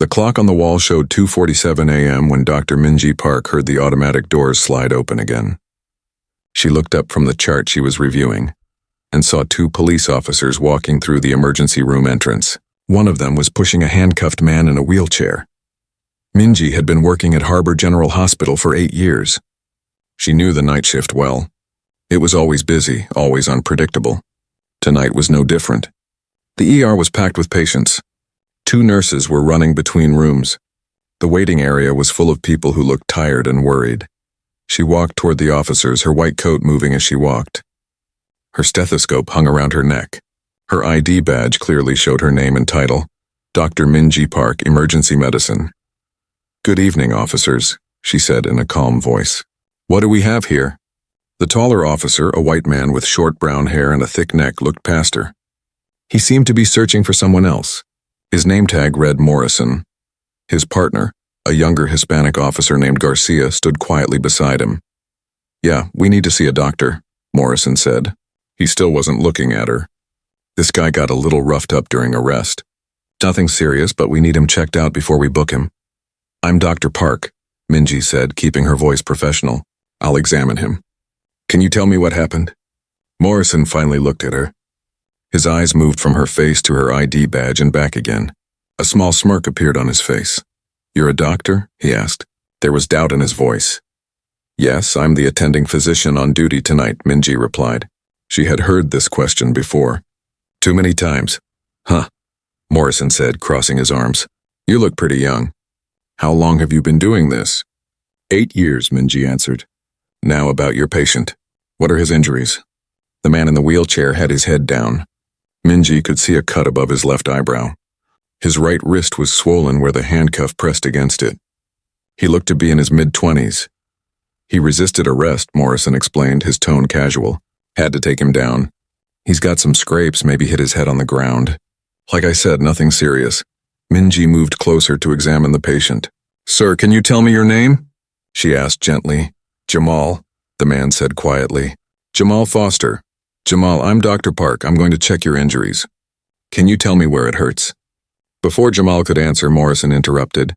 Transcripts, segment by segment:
The clock on the wall showed 2:47 a.m. when Dr. Minji Park heard the automatic doors slide open again. She looked up from the chart she was reviewing and saw two police officers walking through the emergency room entrance. One of them was pushing a handcuffed man in a wheelchair. Minji had been working at Harbor General Hospital for 8 years. She knew the night shift well. It was always busy, always unpredictable. Tonight was no different. The ER was packed with patients. 2 nurses were running between rooms. The waiting area was full of people who looked tired and worried. She walked toward the officers, her white coat moving as she walked. Her stethoscope hung around her neck. Her ID badge clearly showed her name and title, Dr. Minji Park, Emergency Medicine. "Good evening, officers," she said in a calm voice. "What do we have here?" The taller officer, a white man with short brown hair and a thick neck, looked past her. He seemed to be searching for someone else. His name tag read Morrison. His partner, a younger Hispanic officer named Garcia, stood quietly beside him. "Yeah, we need to see a doctor," Morrison said. He still wasn't looking at her. "This guy got a little roughed up during arrest. Nothing serious, but we need him checked out before we book him." "I'm Dr. Park," Minji said, keeping her voice professional. "I'll examine him. Can you tell me what happened?" Morrison finally looked at her. His eyes moved from her face to her ID badge and back again. A small smirk appeared on his face. "You're a doctor?" he asked. There was doubt in his voice. "Yes, I'm the attending physician on duty tonight," Minji replied. She had heard this question before. "Too many times." "Huh," Morrison said, crossing his arms. "You look pretty young. How long have you been doing this?" 8 years, Minji answered. "Now about your patient. What are his injuries?" The man in the wheelchair had his head down. Minji could see a cut above his left eyebrow. His right wrist was swollen where the handcuff pressed against it. He looked to be in his mid-20s. "He resisted arrest," Morrison explained, his tone casual. "Had to take him down. He's got some scrapes, maybe hit his head on the ground. Like I said, nothing serious." Minji moved closer to examine the patient. "Sir, can you tell me your name?" she asked gently. "Jamal," the man said quietly. "Jamal Foster. Jamal, I'm Dr. Park. I'm going to check your injuries. Can you tell me where it hurts?" Before Jamal could answer, Morrison interrupted.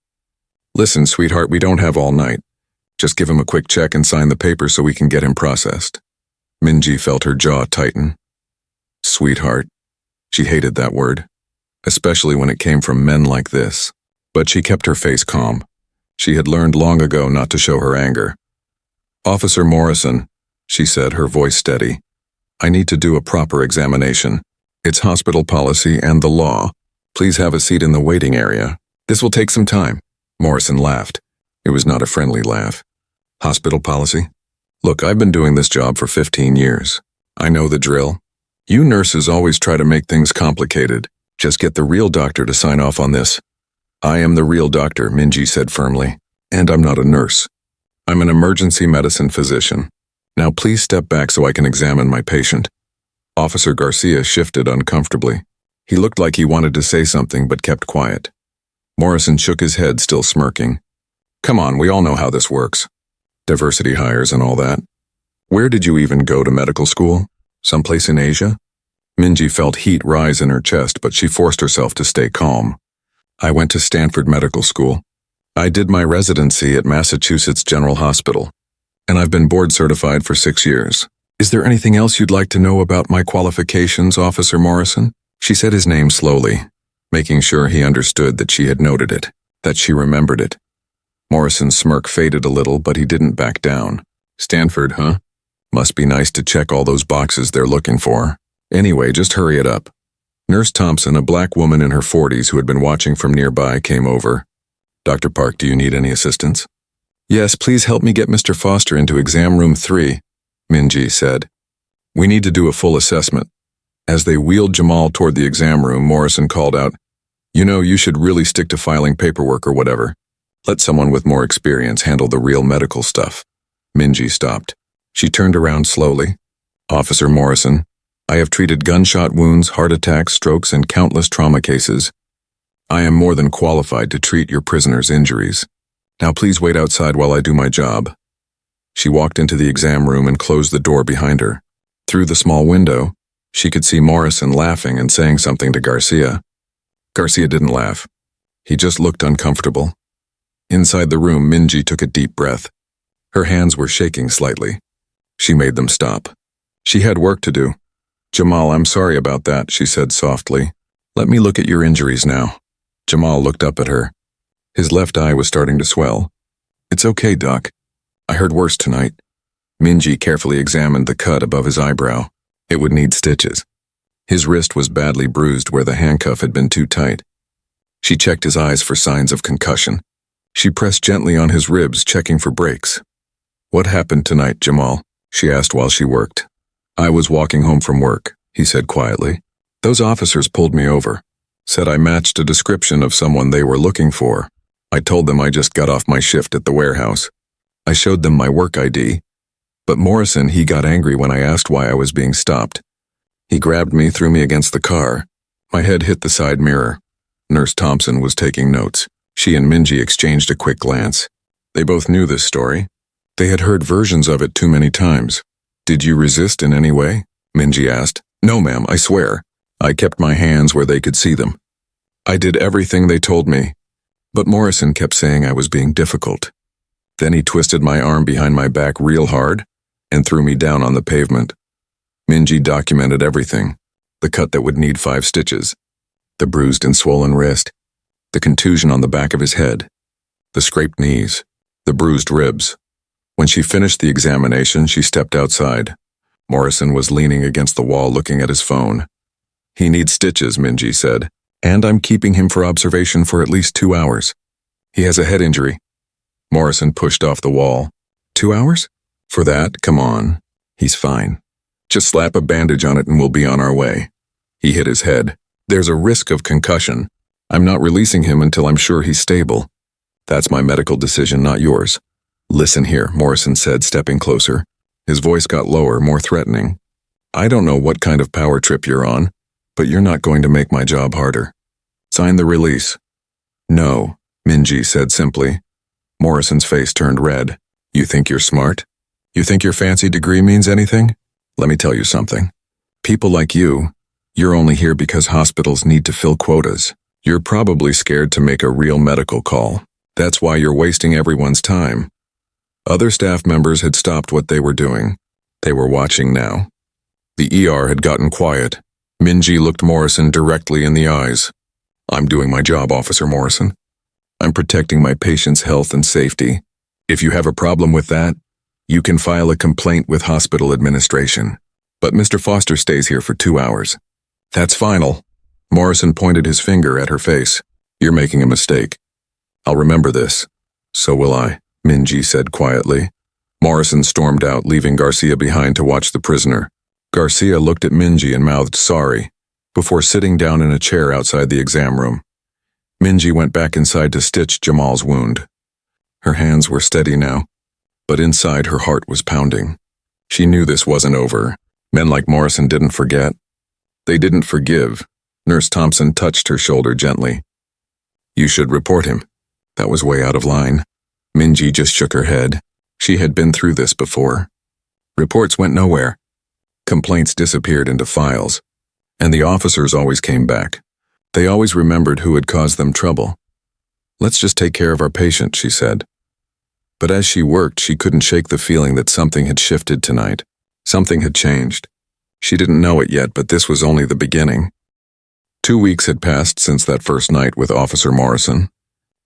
"Listen, sweetheart, we don't have all night. Just give him a quick check and sign the paper so we can get him processed." Minji felt her jaw tighten. Sweetheart. She hated that word, especially when it came from men like this. But she kept her face calm. She had learned long ago not to show her anger. "Officer Morrison," she said, her voice steady. "I need to do a proper examination. It's hospital policy and the law. Please have a seat in the waiting area. This will take some time." Morrison laughed. It was not a friendly laugh. "Hospital policy? Look, I've been doing this job for 15 years. I know the drill. You nurses always try to make things complicated. Just get the real doctor to sign off on this." "I am the real doctor," Minji said firmly. "And I'm not a nurse. I'm an emergency medicine physician. Now please step back so I can examine my patient." Officer Garcia shifted uncomfortably. He looked like he wanted to say something but kept quiet. Morrison shook his head, still smirking. "Come on, we all know how this works. Diversity hires and all that. Where did you even go to medical school? Someplace in Asia?" Minji felt heat rise in her chest, but she forced herself to stay calm. "I went to Stanford Medical School. I did my residency at Massachusetts General Hospital, and I've been board certified for 6 years. Is there anything else you'd like to know about my qualifications, Officer Morrison?" She said his name slowly, making sure he understood that she had noted it, that she remembered it. Morrison's smirk faded a little, but he didn't back down. "Stanford, huh? Must be nice to check all those boxes they're looking for. Anyway, just hurry it up." Nurse Thompson, a black woman in her 40s who had been watching from nearby, came over. "Dr. Park, do you need any assistance?" "Yes, please help me get Mr. Foster into exam room 3, Minji said. "We need to do a full assessment." As they wheeled Jamal toward the exam room, Morrison called out, "You know, you should really stick to filing paperwork or whatever. Let someone with more experience handle the real medical stuff." Minji stopped. She turned around slowly. "Officer Morrison, I have treated gunshot wounds, heart attacks, strokes, and countless trauma cases. I am more than qualified to treat your prisoner's injuries. Now please wait outside while I do my job." She walked into the exam room and closed the door behind her. Through the small window, she could see Morrison laughing and saying something to Garcia. Garcia didn't laugh. He just looked uncomfortable. Inside the room, Minji took a deep breath. Her hands were shaking slightly. She made them stop. She had work to do. "Jamal, I'm sorry about that," she said softly. "Let me look at your injuries now." Jamal looked up at her. His left eye was starting to swell. "It's okay, Doc. I heard worse tonight." Minji carefully examined the cut above his eyebrow. It would need stitches. His wrist was badly bruised where the handcuff had been too tight. She checked his eyes for signs of concussion. She pressed gently on his ribs, checking for breaks. "What happened tonight, Jamal?" she asked while she worked. "I was walking home from work," he said quietly. "Those officers pulled me over, said I matched a description of someone they were looking for. I told them I just got off my shift at the warehouse. I showed them my work ID. But Morrison, he got angry when I asked why I was being stopped. He grabbed me, threw me against the car. My head hit the side mirror." Nurse Thompson was taking notes. She and Minji exchanged a quick glance. They both knew this story. They had heard versions of it too many times. "Did you resist in any way?" Minji asked. "No, ma'am, I swear. I kept my hands where they could see them. I did everything they told me. But Morrison kept saying I was being difficult. Then he twisted my arm behind my back real hard and threw me down on the pavement." Minji documented everything. The cut that would need 5 stitches, the bruised and swollen wrist, the contusion on the back of his head, the scraped knees, the bruised ribs. When she finished the examination, she stepped outside. Morrison was leaning against the wall looking at his phone. "He needs stitches," Minji said, "and I'm keeping him for observation for at least 2 hours. He has a head injury." Morrison pushed off the wall. 2 hours? "For that? Come on. He's fine. Just slap a bandage on it and we'll be on our way." He hit his head. "There's a risk of concussion. I'm not releasing him until I'm sure he's stable. That's my medical decision, not yours." "Listen here," Morrison said, stepping closer. His voice got lower, more threatening. "I don't know what kind of power trip you're on, but you're not going to make my job harder. Sign the release." "No," Minji said simply. Morrison's face turned red. "You think you're smart? You think your fancy degree means anything? Let me tell you something. People like you're only here because hospitals need to fill quotas. You're probably scared to make a real medical call. That's why you're wasting everyone's time." Other staff members had stopped what they were doing. They were watching now. The ER had gotten quiet. Minji looked Morrison directly in the eyes. "I'm doing my job, Officer Morrison. I'm protecting my patient's health and safety. If you have a problem with that, you can file a complaint with hospital administration. But Mr. Foster stays here for 2 hours. That's final." Morrison pointed his finger at her face. "You're making a mistake. I'll remember this." "So will I," Minji said quietly. Morrison stormed out, leaving Garcia behind to watch the prisoner. Garcia looked at Minji and mouthed sorry, before sitting down in a chair outside the exam room. Minji went back inside to stitch Jamal's wound. Her hands were steady now, but inside her heart was pounding. She knew this wasn't over. Men like Morrison didn't forget. They didn't forgive. Nurse Thompson touched her shoulder gently. "You should report him." That was way out of line. Minji just shook her head. She had been through this before. Reports went nowhere. Complaints disappeared into files, and the officers always came back. They always remembered who had caused them trouble. "Let's just take care of our patient," she said. But as she worked, she couldn't shake the feeling that something had shifted tonight. Something had changed. She didn't know it yet, but this was only the beginning. 2 weeks had passed since that first night with Officer Morrison.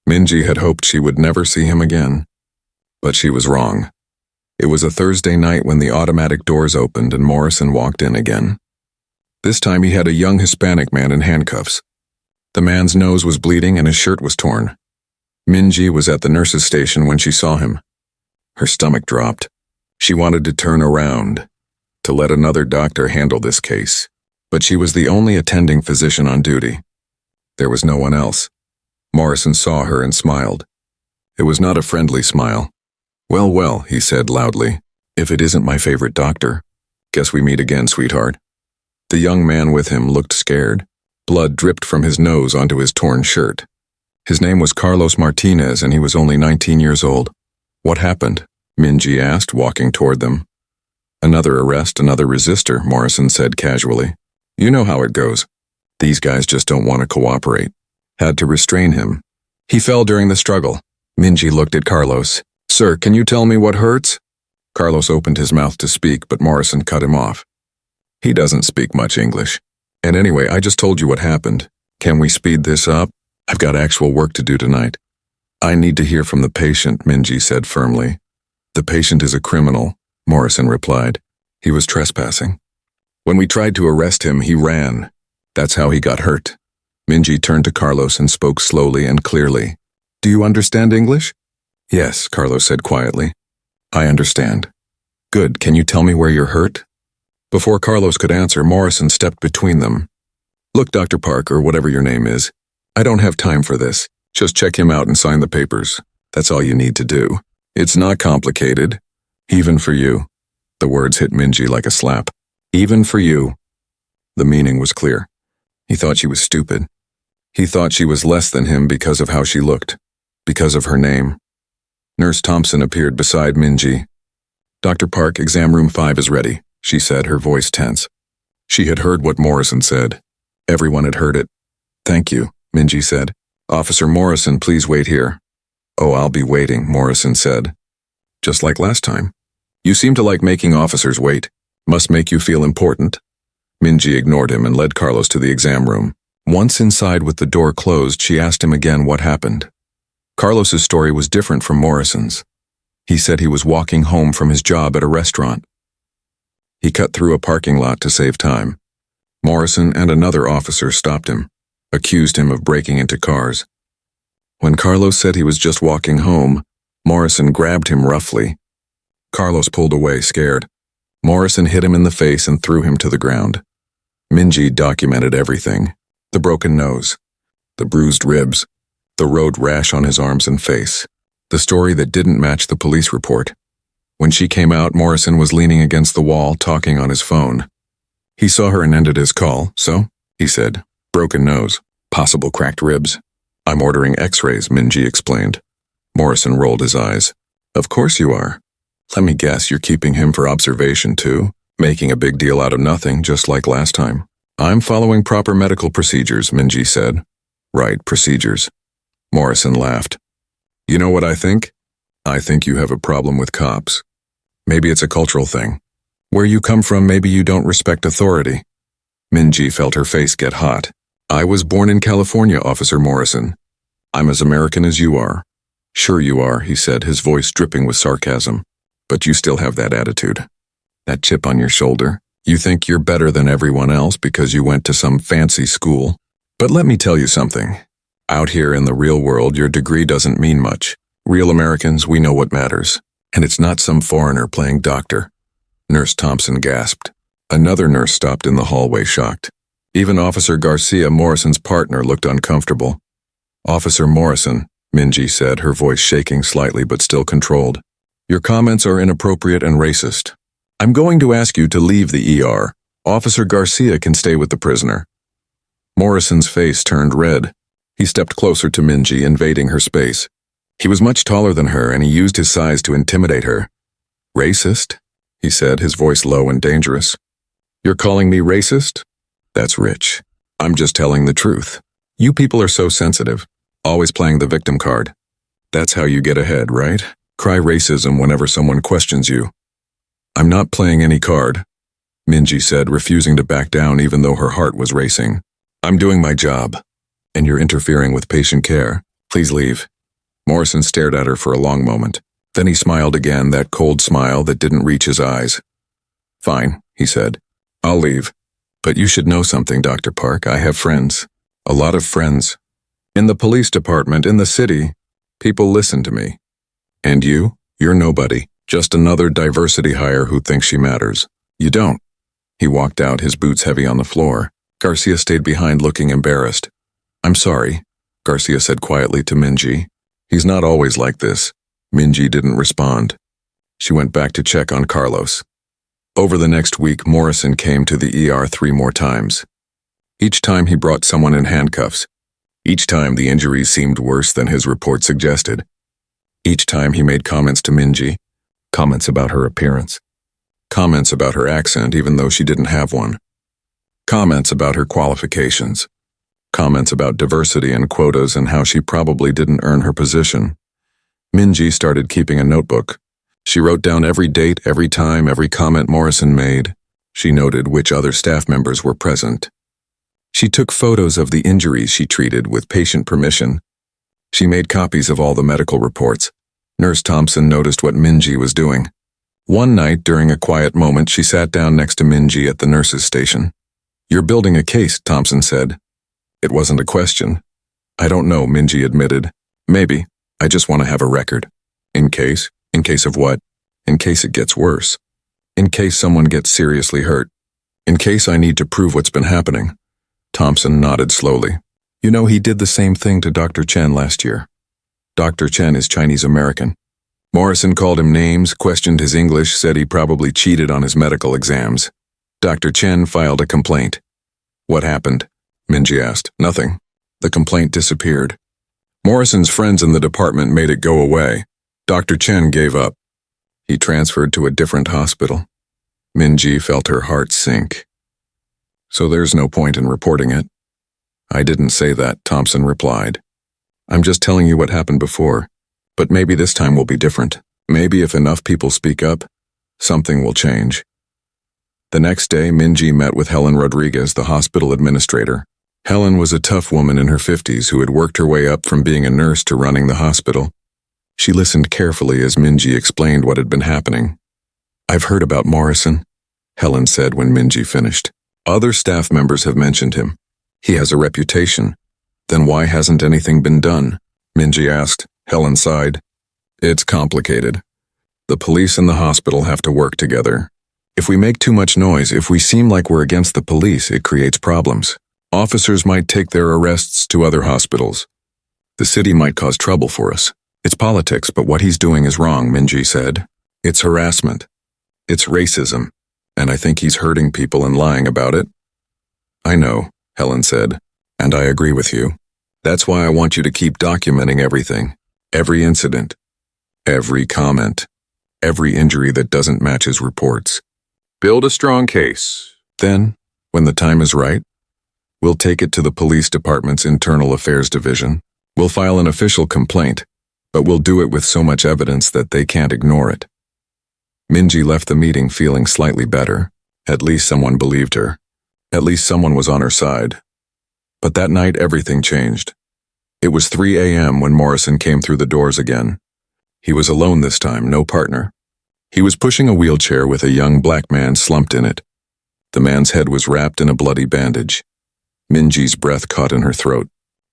Minji had hoped she would never see him again. But she was wrong. It was a Thursday night when the automatic doors opened and Morrison walked in again. This time he had a young Hispanic man in handcuffs. The man's nose was bleeding and his shirt was torn. Minji was at the nurse's station when she saw him. Her stomach dropped. She wanted to turn around, to let another doctor handle this case. But she was the only attending physician on duty. There was no one else. Morrison saw her and smiled. It was not a friendly smile. "Well, well," he said loudly. "If it isn't my favorite doctor, guess we meet again, sweetheart." The young man with him looked scared. Blood dripped from his nose onto his torn shirt. His name was Carlos Martinez and he was only 19 years old. "What happened?" Minji asked, walking toward them. "Another arrest, another resistor," Morrison said casually. "You know how it goes. These guys just don't want to cooperate." had to restrain him. He fell during the struggle. Minji looked at Carlos. "Sir, can you tell me what hurts?" Carlos opened his mouth to speak, but Morrison cut him off. "He doesn't speak much English. And anyway, I just told you what happened. Can we speed this up? I've got actual work to do tonight." "I need to hear from the patient," Minji said firmly. "The patient is a criminal," Morrison replied. "He was trespassing. When we tried to arrest him, he ran. That's how he got hurt." Minji turned to Carlos and spoke slowly and clearly. "Do you understand English?" "Yes," Carlos said quietly. "I understand." "Good. Can you tell me where you're hurt?" Before Carlos could answer, Morrison stepped between them. "Look, Dr. Park, or whatever your name is, I don't have time for this. Just check him out and sign the papers. That's all you need to do. It's not complicated. Even for you." The words hit Minji like a slap. "Even for you." The meaning was clear. He thought she was stupid. He thought she was less than him because of how she looked, because of her name. Nurse Thompson appeared beside Minji. "Dr. Park, exam room 5 is ready," she said, her voice tense. She had heard what Morrison said. Everyone had heard it. "Thank you," Minji said. "Officer Morrison, please wait here." "Oh, I'll be waiting," Morrison said. "Just like last time. You seem to like making officers wait. Must make you feel important." Minji ignored him and led Carlos to the exam room. Once inside with the door closed, she asked him again what happened. Carlos's story was different from Morrison's. He said he was walking home from his job at a restaurant. He cut through a parking lot to save time. Morrison and another officer stopped him, accused him of breaking into cars. When Carlos said he was just walking home, Morrison grabbed him roughly. Carlos pulled away, scared. Morrison hit him in the face and threw him to the ground. Minji documented everything. The broken nose, the bruised ribs, the road rash on his arms and face, the story that didn't match the police report. When she came out, Morrison was leaning against the wall, talking on his phone. He saw her and ended his call. "So?" he said. "Broken nose, possible cracked ribs. I'm ordering x-rays," Minji explained. Morrison rolled his eyes. "Of course you are. Let me guess, you're keeping him for observation too, making a big deal out of nothing, just like last time." "I'm following proper medical procedures," Minji said. "Right, procedures." Morrison laughed. "You know what I think? I think you have a problem with cops. Maybe it's a cultural thing. Where you come from, maybe you don't respect authority." Minji felt her face get hot. "I was born in California, Officer Morrison. I'm as American as you are." "Sure you are," he said, his voice dripping with sarcasm. "But you still have that attitude. That chip on your shoulder. You think you're better than everyone else because you went to some fancy school. But let me tell you something. Out here in the real world, your degree doesn't mean much. Real Americans, we know what matters. And it's not some foreigner playing doctor." Nurse Thompson gasped. Another nurse stopped in the hallway, shocked. Even Officer Garcia, Morrison's partner, looked uncomfortable. "Officer Morrison," Minji said, her voice shaking slightly but still controlled. "Your comments are inappropriate and racist. I'm going to ask you to leave the ER. Officer Garcia can stay with the prisoner." Morrison's face turned red. He stepped closer to Minji, invading her space. He was much taller than her, and he used his size to intimidate her. "Racist?" he said, his voice low and dangerous. "You're calling me racist? That's rich. I'm just telling the truth. You people are so sensitive, always playing the victim card. That's how you get ahead, right? Cry racism whenever someone questions you." "I'm not playing any card," Minji said, refusing to back down even though her heart was racing. "I'm doing my job, and you're interfering with patient care. Please leave." Morrison stared at her for a long moment. Then he smiled again, that cold smile that didn't reach his eyes. "Fine," he said. "I'll leave. But you should know something, Dr. Park. I have friends. A lot of friends. In the police department, in the city, people listen to me. And you're nobody. Just another diversity hire who thinks she matters. You don't." He walked out, his boots heavy on the floor. Garcia stayed behind, looking embarrassed. "I'm sorry," Garcia said quietly to Minji. "He's not always like this." Minji didn't respond. She went back to check on Carlos. Over the next week, Morrison came to the ER 3 more times. Each time he brought someone in handcuffs. Each time the injuries seemed worse than his report suggested. Each time he made comments to Minji. Comments about her appearance. Comments about her accent even though she didn't have one. Comments about her qualifications. comments about diversity and quotas and how she probably didn't earn her position. Minji started keeping a notebook. She wrote down every date, every time, every comment Morrison made. She noted which other staff members were present. She took photos of the injuries she treated with patient permission. She made copies of all the medical reports. Nurse Thompson noticed what Minji was doing. One night, during a quiet moment, she sat down next to Minji at the nurse's station. "You're building a case," Thompson said. It wasn't a question. "I don't know," Minji admitted. "Maybe. I just want to have a record. In case. In case of what? In case it gets worse. In case someone gets seriously hurt. In case I need to prove what's been happening." Thompson nodded slowly. "You know, he did the same thing to Dr. Chen last year. Dr. Chen is Chinese American. Morrison called him names, questioned his English, said he probably cheated on his medical exams. Dr. Chen filed a complaint." "What happened?" Minji asked. "Nothing. The complaint disappeared. Morrison's friends in the department made it go away. Dr. Chen gave up. He transferred to a different hospital." Minji felt her heart sink. "So there's no point in reporting it?" "I didn't say that," Thompson replied. "I'm just telling you what happened before. But maybe this time will be different. Maybe if enough people speak up, something will change." The next day, Minji met with Helen Rodriguez, the hospital administrator. Helen was a tough woman in her 50s who had worked her way up from being a nurse to running the hospital. She listened carefully as Minji explained what had been happening. "I've heard about Morrison," Helen said when Minji finished. "Other staff members have mentioned him. He has a reputation. Then why hasn't anything been done?" Minji asked. Helen sighed. "It's complicated. The police and the hospital have to work together. If we make too much noise, if we seem like we're against the police, it creates problems. Officers might take their arrests to other hospitals. The city might cause trouble for us. It's politics, but what he's doing is wrong," Minji said. "It's harassment. It's racism. And I think he's hurting people and lying about it." "I know," Helen said, "and I agree with you. That's why I want you to keep documenting everything. Every incident. Every comment. Every injury that doesn't match his reports. Build a strong case. Then, when the time is right, we'll take it to the police department's internal affairs division. We'll file an official complaint, but we'll do it with so much evidence that they can't ignore it." Minji left the meeting feeling slightly better. At least someone believed her. At least someone was on her side. But that night everything changed. It was 3 a.m. when Morrison came through the doors again. He was alone this time, no partner. He was pushing a wheelchair with a young black man slumped in it. The man's head was wrapped in a bloody bandage. Minji's breath caught in her throat.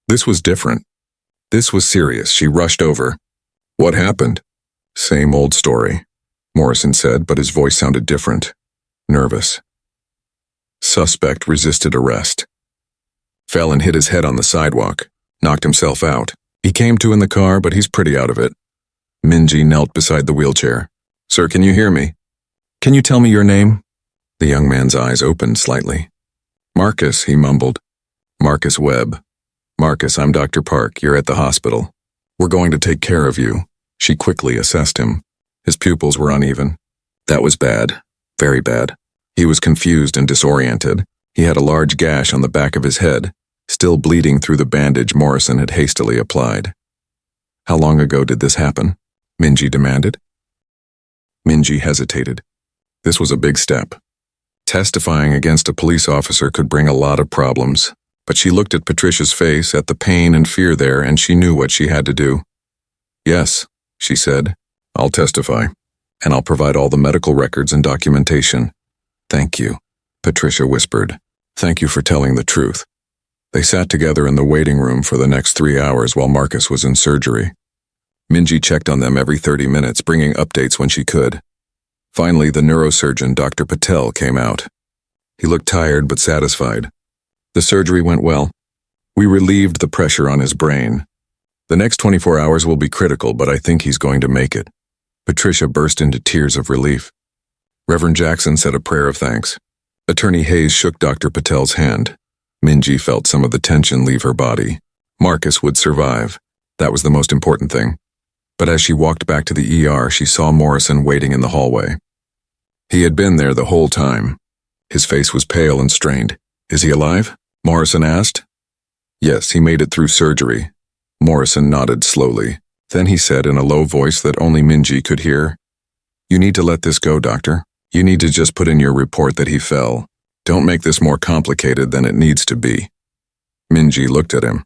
This was different. This was serious. She rushed over. "What happened?" "Same old story," Morrison said, but his voice sounded different. Nervous. "Suspect resisted arrest. Fell and hit his head on the sidewalk. Knocked himself out. He came to in the car, but he's pretty out of it." Minji knelt beside the wheelchair. "Sir, can you hear me? Can you tell me your name?" The young man's eyes opened slightly. "Marcus," he mumbled. "Marcus Webb. Marcus, I'm Dr. Park. You're at the hospital. We're going to take care of you." She quickly assessed him. His pupils were uneven. That was bad. Very bad. He was confused and disoriented. He had a large gash on the back of his head, still bleeding through the bandage Morrison had hastily applied. "How long ago did this happen?" Minji demanded. Minji hesitated. This was a big step. Testifying against a police officer could bring a lot of problems, but she looked at Patricia's face, at the pain and fear there, and she knew what she had to do. "Yes," she said, "I'll testify, and I'll provide all the medical records and documentation." "Thank you," Patricia whispered. "Thank you for telling the truth." They sat together in the waiting room for the next 3 hours while Marcus was in surgery. Minji checked on them every 30 minutes, bringing updates when she could. Finally, the neurosurgeon, Dr. Patel, came out. He looked tired but satisfied. "The surgery went well. We relieved the pressure on his brain. The next 24 hours will be critical, but I think he's going to make it." Patricia burst into tears of relief. Reverend Jackson said a prayer of thanks. Attorney Hayes shook Dr. Patel's hand. Minji felt some of the tension leave her body. Marcus would survive. That was the most important thing. But as she walked back to the ER, she saw Morrison waiting in the hallway. He had been there the whole time. His face was pale and strained. "Is he alive?" Morrison asked. Yes, he made it through surgery. Morrison nodded slowly. Then he said in a low voice that only Minji could hear, "You need to let this go, doctor. You need to just put in your report that he fell. Don't make this more complicated than it needs to be." Minji looked at him.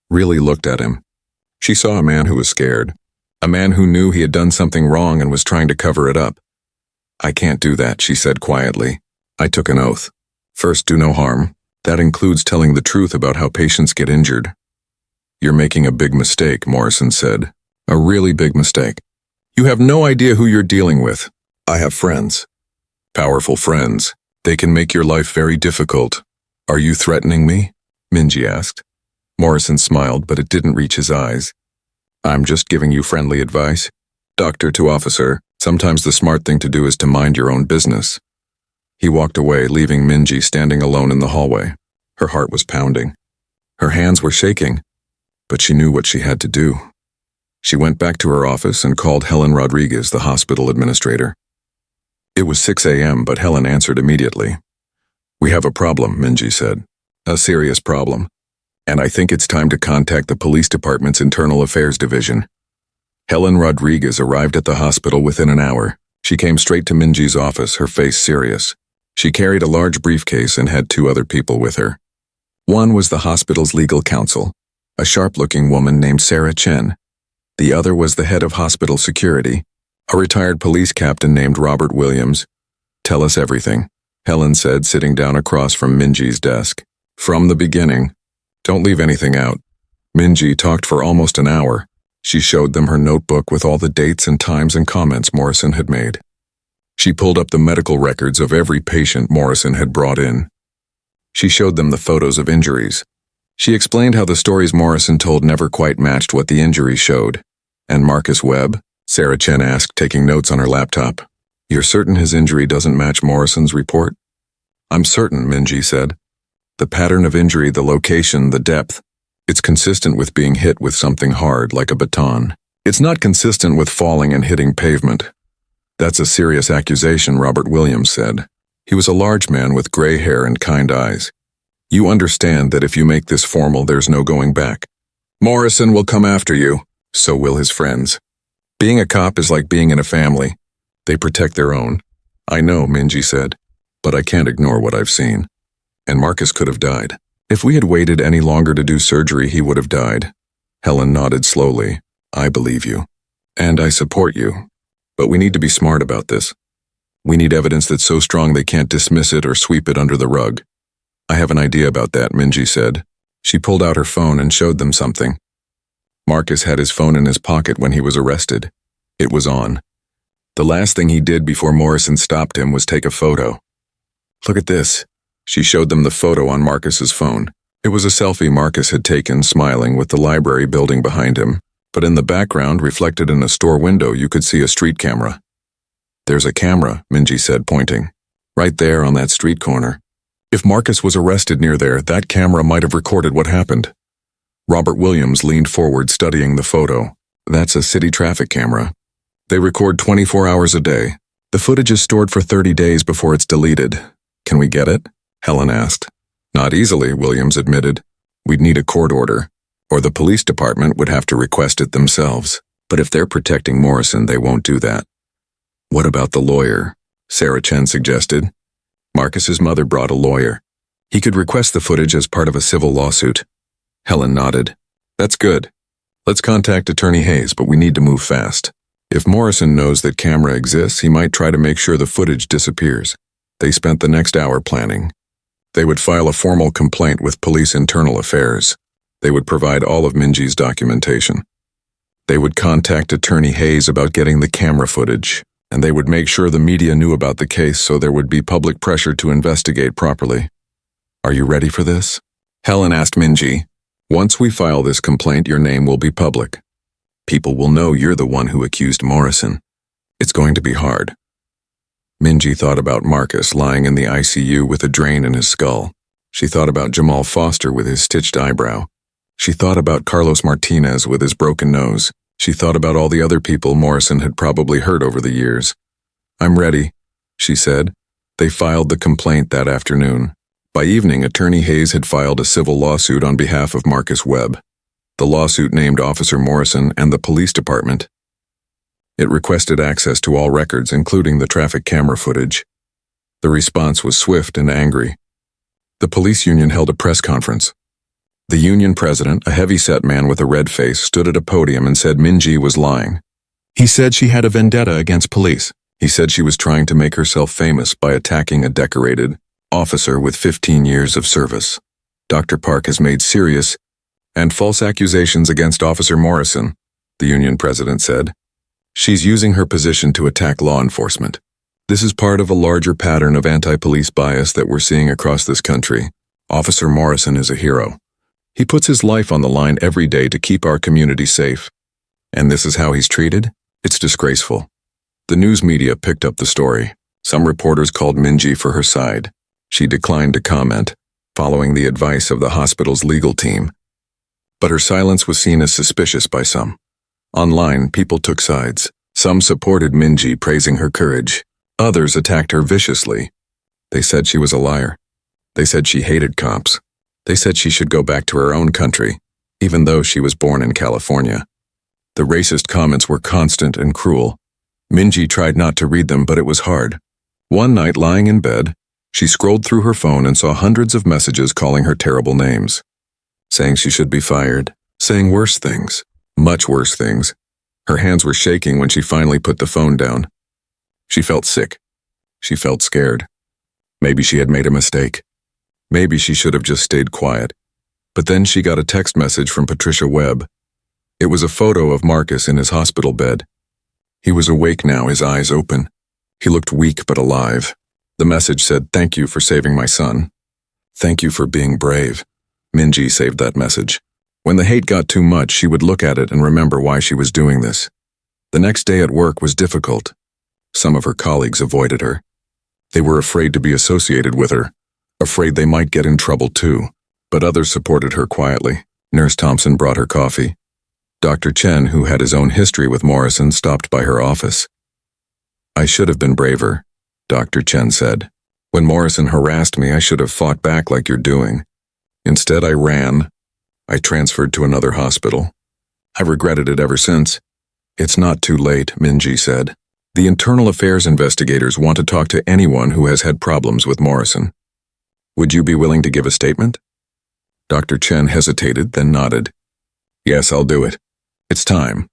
Really looked at him. She saw a man who was scared. A man who knew he had done something wrong and was trying to cover it up. "I can't do that," she said quietly. "I took an oath. First, do no harm. That includes telling the truth about how patients get injured." "You're making a big mistake," Morrison said. "A really big mistake. You have no idea who you're dealing with. I have friends. Powerful friends. They can make your life very difficult." "Are you threatening me?" Minji asked. Morrison smiled, but it didn't reach his eyes. "I'm just giving you friendly advice. Doctor to officer, sometimes the smart thing to do is to mind your own business." He walked away, leaving Minji standing alone in the hallway. Her heart was pounding. Her hands were shaking, but she knew what she had to do. She went back to her office and called Helen Rodriguez, the hospital administrator. It was 6 a.m., but Helen answered immediately. "We have a problem," Minji said. "A serious problem. And I think it's time to contact the police department's internal affairs division." Helen Rodriguez arrived at the hospital within an hour. She came straight to Minji's office, her face serious. She carried a large briefcase and had 2 other people with her. One was the hospital's legal counsel, a sharp-looking woman named Sarah Chen. The other was the head of hospital security, a retired police captain named Robert Williams. "Tell us everything," Helen said, sitting down across from Minji's desk. "From the beginning. Don't leave anything out." Minji talked for almost an hour. She showed them her notebook with all the dates and times and comments Morrison had made. She pulled up the medical records of every patient Morrison had brought in. She showed them the photos of injuries. She explained how the stories Morrison told never quite matched what the injuries showed. "And Marcus Webb?" Sarah Chen asked, taking notes on her laptop. "You're certain his injury doesn't match Morrison's report?" "I'm certain," Minji said. "The pattern of injury, the location, the depth. It's consistent with being hit with something hard, like a baton. It's not consistent with falling and hitting pavement." "That's a serious accusation," Robert Williams said. He was a large man with gray hair and kind eyes. "You understand that if you make this formal, there's no going back. Morrison will come after you. So will his friends. Being a cop is like being in a family. They protect their own." "I know," Minji said, "but I can't ignore what I've seen. And Marcus could have died. If we had waited any longer to do surgery, he would have died." Helen nodded slowly. "I believe you. And I support you. But we need to be smart about this. We need evidence that's so strong they can't dismiss it or sweep it under the rug." "I have an idea about that," Minji said. She pulled out her phone and showed them something. Marcus had his phone in his pocket when he was arrested. It was on. The last thing he did before Morrison stopped him was take a photo. "Look at this." She showed them the photo on Marcus's phone. It was a selfie Marcus had taken, smiling, with the library building behind him. But in the background, reflected in a store window, you could see a street camera. "There's a camera," Minji said, pointing. "Right there on that street corner. If Marcus was arrested near there, that camera might have recorded what happened." Robert Williams leaned forward, studying the photo. "That's a city traffic camera. They record 24 hours a day. The footage is stored for 30 days before it's deleted. Can we get it?" Helen asked. "Not easily," Williams admitted. "We'd need a court order, or the police department would have to request it themselves. But if they're protecting Morrison, they won't do that." "What about the lawyer?" Sarah Chen suggested. Marcus's mother brought a lawyer. He could request the footage as part of a civil lawsuit. Helen nodded. "That's good. Let's contact Attorney Hayes, but we need to move fast. If Morrison knows that camera exists, he might try to make sure the footage disappears." They spent the next hour planning. They would file a formal complaint with Police Internal Affairs. They would provide all of Minji's documentation. They would contact Attorney Hayes about getting the camera footage, and they would make sure the media knew about the case so there would be public pressure to investigate properly. "Are you ready for this?" Helen asked Minji. "Once we file this complaint, your name will be public. People will know you're the one who accused Morrison. It's going to be hard." Minji thought about Marcus lying in the ICU with a drain in his skull. She thought about Jamal Foster with his stitched eyebrow. She thought about Carlos Martinez with his broken nose. She thought about all the other people Morrison had probably hurt over the years. "I'm ready," she said. They filed the complaint that afternoon. By evening, Attorney Hayes had filed a civil lawsuit on behalf of Marcus Webb. The lawsuit named Officer Morrison and the police department. It requested access to all records, including the traffic camera footage. The response was swift and angry. The police union held a press conference. The union president, a heavy-set man with a red face, stood at a podium and said Minji was lying. He said she had a vendetta against police. He said she was trying to make herself famous by attacking a decorated officer with 15 years of service. Dr. Park has made serious and false accusations against Officer Morrison, the union president said. She's using her position to attack law enforcement. This is part of a larger pattern of anti-police bias that we're seeing across this country. Officer Morrison is a hero. He puts his life on the line every day to keep our community safe. And this is how he's treated? It's disgraceful. The news media picked up the story. Some reporters called Minji for her side. She declined to comment, following the advice of the hospital's legal team. But her silence was seen as suspicious by some. Online, people took sides. Some supported Minji, praising her courage. Others attacked her viciously. They said she was a liar. They said she hated cops. They said she should go back to her own country, even though she was born in California. The racist comments were constant and cruel. Minji tried not to read them, but it was hard. One night, lying in bed, she scrolled through her phone and saw hundreds of messages calling her terrible names, saying she should be fired, saying worse things, much worse things. Her hands were shaking when she finally put the phone down. She felt sick. She felt scared. Maybe she had made a mistake. Maybe she should have just stayed quiet. But then she got a text message from Patricia Webb. It was a photo of Marcus in his hospital bed. He was awake now, his eyes open. He looked weak but alive. The message said, "Thank you for saving my son. Thank you for being brave." Minji saved that message. When the hate got too much, she would look at it and remember why she was doing this. The next day at work was difficult. Some of her colleagues avoided her. They were afraid to be associated with her, afraid they might get in trouble too. But others supported her quietly. Nurse Thompson brought her coffee. Dr. Chen, who had his own history with Morrison, stopped by her office. "I should have been braver," Dr. Chen said. "When Morrison harassed me, I should have fought back like you're doing. Instead, I ran. I transferred to another hospital. I've regretted it ever since." "It's not too late," Minji said. "The internal affairs investigators want to talk to anyone who has had problems with Morrison. Would you be willing to give a statement?" Dr. Chen hesitated, then nodded. "Yes, I'll do it. It's time."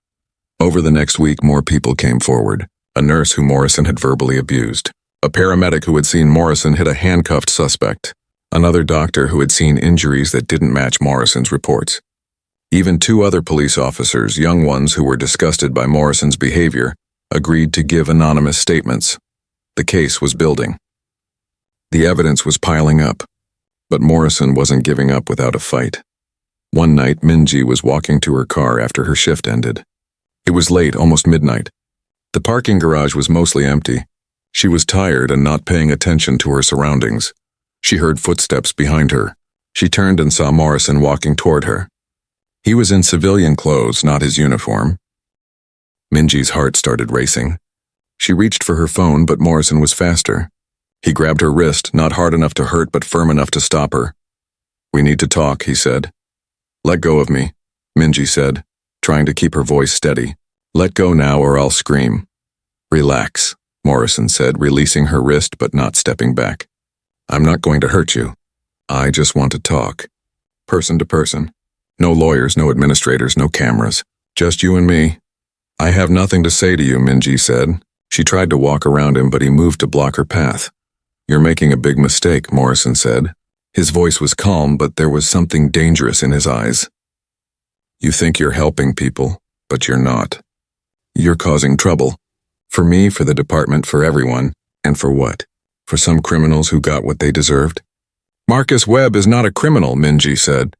Over the next week, more people came forward. A nurse who Morrison had verbally abused. A paramedic who had seen Morrison hit a handcuffed suspect. Another doctor who had seen injuries that didn't match Morrison's reports. Even 2 other police officers, young ones who were disgusted by Morrison's behavior, agreed to give anonymous statements. The case was building. The evidence was piling up, but Morrison wasn't giving up without a fight. One night, Minji was walking to her car after her shift ended. It was late, almost midnight. The parking garage was mostly empty. She was tired and not paying attention to her surroundings. She heard footsteps behind her. She turned and saw Morrison walking toward her. He was in civilian clothes, not his uniform. Minji's heart started racing. She reached for her phone, but Morrison was faster. He grabbed her wrist, not hard enough to hurt but firm enough to stop her. "We need to talk," he said. "Let go of me," Minji said, trying to keep her voice steady. "Let go now or I'll scream." "Relax," Morrison said, releasing her wrist but not stepping back. "I'm not going to hurt you. I just want to talk. Person to person. No lawyers, no administrators, no cameras. Just you and me." "I have nothing to say to you," Minji said. She tried to walk around him, but he moved to block her path. "You're making a big mistake," Morrison said. His voice was calm, but there was something dangerous in his eyes. "You think you're helping people, but you're not. You're causing trouble. For me, for the department, for everyone. And for what? For some criminals who got what they deserved?" "Marcus Webb is not a criminal," Minji said.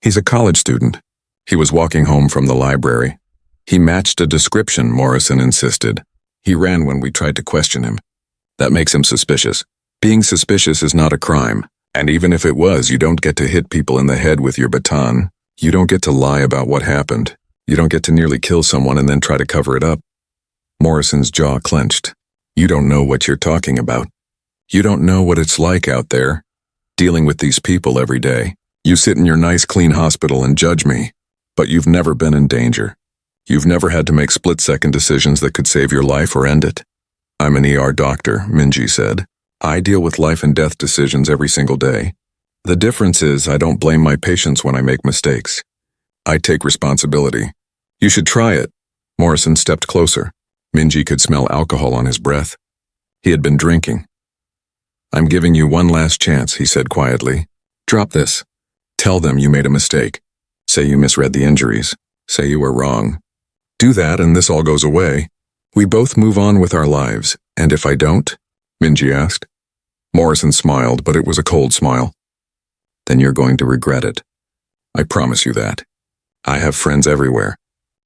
"He's a college student." He was walking home from the library. "He matched a description," Morrison insisted. "He ran when we tried to question him. That makes him suspicious. Being suspicious is not a crime. And even if it was, you don't get to hit people in the head with your baton. You don't get to lie about what happened. You don't get to nearly kill someone and then try to cover it up." Morrison's jaw clenched. "You don't know what you're talking about. You don't know what it's like out there." dealing with these people every day. You sit in your nice clean hospital and judge me, but you've never been in danger. You've never had to make split-second decisions that could save your life or end it. I'm an ER doctor, Minji said. I deal with life and death decisions every single day. The difference is I don't blame my patients when I make mistakes. I take responsibility. You should try it. Morrison stepped closer. Minji could smell alcohol on his breath. He had been drinking. I'm giving you one last chance, he said quietly. Drop this. Tell them you made a mistake. Say you misread the injuries. Say you were wrong. Do that and this all goes away. We both move on with our lives. And if I don't? Minji asked. Morrison smiled, but it was a cold smile. Then you're going to regret it. I promise you that. I have friends everywhere.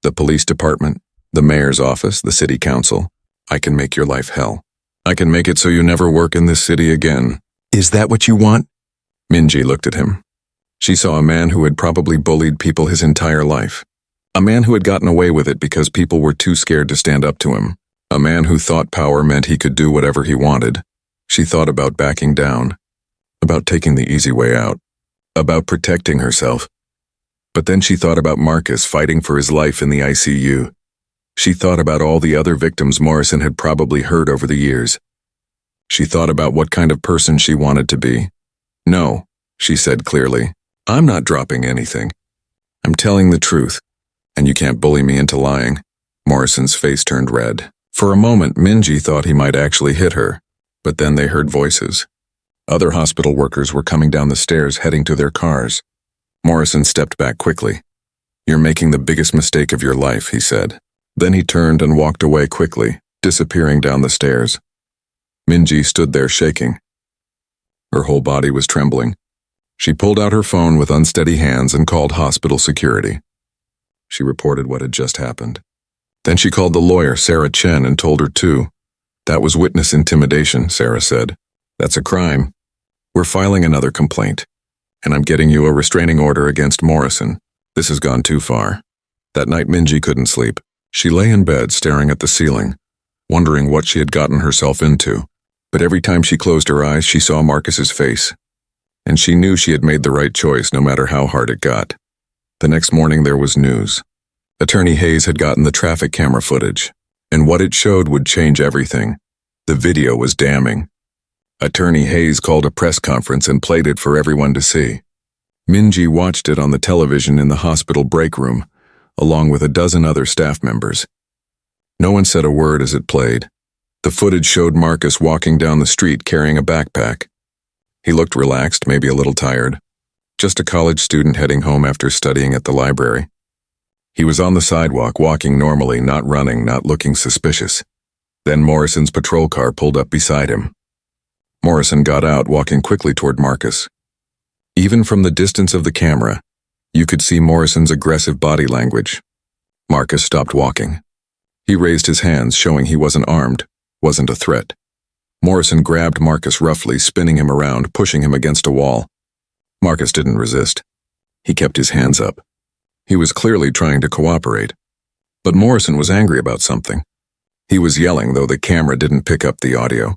The police department, the mayor's office, the city council. I can make your life hell. I can make it so you never work in this city again. Is that what you want? Minji looked at him. She saw a man who had probably bullied people his entire life. A man who had gotten away with it because people were too scared to stand up to him. A man who thought power meant he could do whatever he wanted. She thought about backing down, about taking the easy way out, about protecting herself. But then she thought about Marcus fighting for his life in the ICU. She thought about all the other victims Morrison had probably heard over the years. She thought about what kind of person she wanted to be. No, she said clearly, I'm not dropping anything. I'm telling the truth, and you can't bully me into lying. Morrison's face turned red. For a moment, Minji thought he might actually hit her, but then they heard voices. Other hospital workers were coming down the stairs heading to their cars. Morrison stepped back quickly. You're making the biggest mistake of your life, he said. Then he turned and walked away quickly, disappearing down the stairs. Minji stood there shaking. Her whole body was trembling. She pulled out her phone with unsteady hands and called hospital security. She reported what had just happened. Then she called the lawyer, Sarah Chen, and told her too. That was witness intimidation, Sarah said. That's a crime. We're filing another complaint. And I'm getting you a restraining order against Morrison. This has gone too far. That night Minji couldn't sleep. She lay in bed staring at the ceiling, wondering what she had gotten herself into. But every time she closed her eyes, she saw Marcus's face. And she knew she had made the right choice no matter how hard it got. The next morning there was news. Attorney Hayes had gotten the traffic camera footage, and what it showed would change everything. The video was damning. Attorney Hayes called a press conference and played it for everyone to see. Minji watched it on the television in the hospital break room, along with a dozen other staff members. No one said a word as it played. The footage showed Marcus walking down the street carrying a backpack. He looked relaxed, maybe a little tired. Just a college student heading home after studying at the library. He was on the sidewalk, walking normally, not running, not looking suspicious. Then Morrison's patrol car pulled up beside him. Morrison got out, walking quickly toward Marcus. Even from the distance of the camera, you could see Morrison's aggressive body language. Marcus stopped walking. He raised his hands, showing he wasn't armed, wasn't a threat. Morrison grabbed Marcus roughly, spinning him around, pushing him against a wall. Marcus didn't resist. He kept his hands up. He was clearly trying to cooperate. But Morrison was angry about something. He was yelling, though the camera didn't pick up the audio.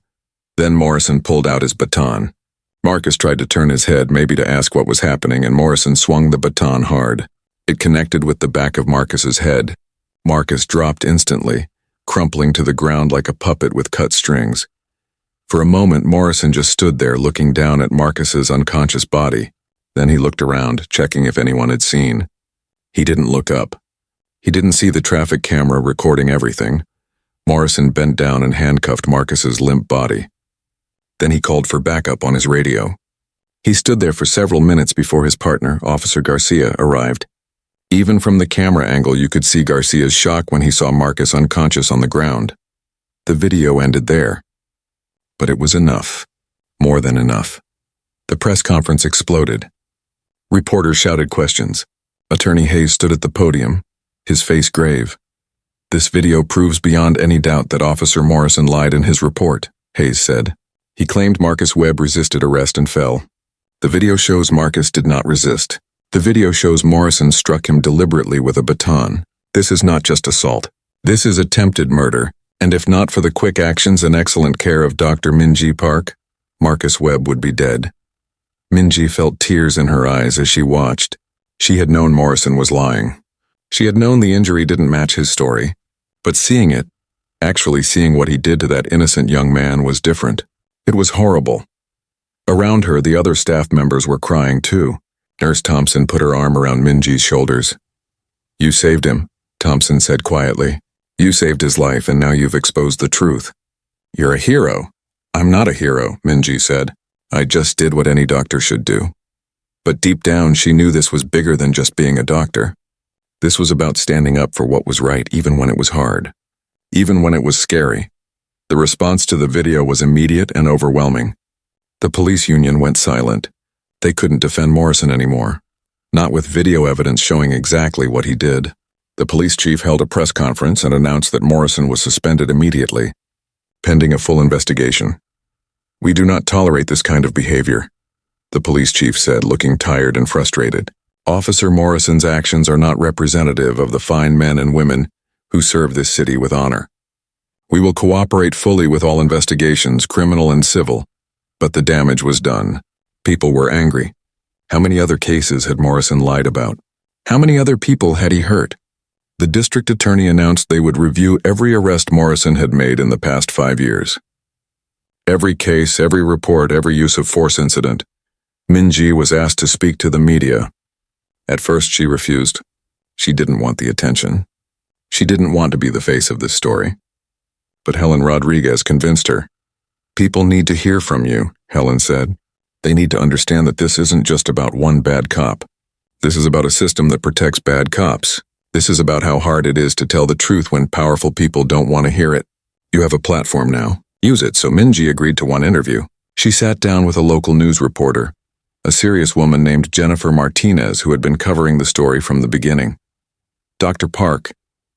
Then Morrison pulled out his baton. Marcus tried to turn his head, maybe to ask what was happening, and Morrison swung the baton hard. It connected with the back of Marcus's head. Marcus dropped instantly, crumpling to the ground like a puppet with cut strings. For a moment, Morrison just stood there looking down at Marcus's unconscious body. Then he looked around, checking if anyone had seen. He didn't look up. He didn't see the traffic camera recording everything. Morrison bent down and handcuffed Marcus's limp body. Then he called for backup on his radio. He stood there for several minutes before his partner, Officer Garcia, arrived. Even from the camera angle, you could see Garcia's shock when he saw Marcus unconscious on the ground. The video ended there. But it was enough. More than enough. The press conference exploded. Reporters shouted questions. Attorney Hayes stood at the podium, his face grave. This video proves beyond any doubt that Officer Morrison lied in his report, Hayes said. He claimed Marcus Webb resisted arrest and fell. The video shows Marcus did not resist. The video shows Morrison struck him deliberately with a baton. This is not just assault. This is attempted murder, and if not for the quick actions and excellent care of Dr. Minji Park, Marcus Webb would be dead. Minji felt tears in her eyes as she watched. She had known Morrison was lying. She had known the injury didn't match his story. But seeing it, actually seeing what he did to that innocent young man, was different. It was horrible. Around her, the other staff members were crying too. Nurse Thompson put her arm around Minji's shoulders. "You saved him," Thompson said quietly. "You saved his life, and now you've exposed the truth. You're a hero." "I'm not a hero," Minji said. "I just did what any doctor should do." But deep down, she knew this was bigger than just being a doctor. This was about standing up for what was right, even when it was hard. Even when it was scary. The response to the video was immediate and overwhelming. The police union went silent. They couldn't defend Morrison anymore. Not with video evidence showing exactly what he did. The police chief held a press conference and announced that Morrison was suspended immediately, pending a full investigation. "We do not tolerate this kind of behavior," the police chief said, looking tired and frustrated. "Officer Morrison's actions are not representative of the fine men and women who serve this city with honor. We will cooperate fully with all investigations, criminal and civil, but the damage was done. People were angry. How many other cases had Morrison lied about? How many other people had he hurt? The district attorney announced they would review every arrest Morrison had made in the past 5 years. Every case, every report, every use of force incident. Minji was asked to speak to the media. At first she refused. She didn't want the attention. She didn't want to be the face of this story. But Helen Rodriguez convinced her. "People need to hear from you," Helen said. "They need to understand that this isn't just about one bad cop. This is about a system that protects bad cops. This is about how hard it is to tell the truth when powerful people don't want to hear it. You have a platform now. Use it." So Minji agreed to one interview. She sat down with a local news reporter, a serious woman named Jennifer Martinez, who had been covering the story from the beginning. "Dr. Park,"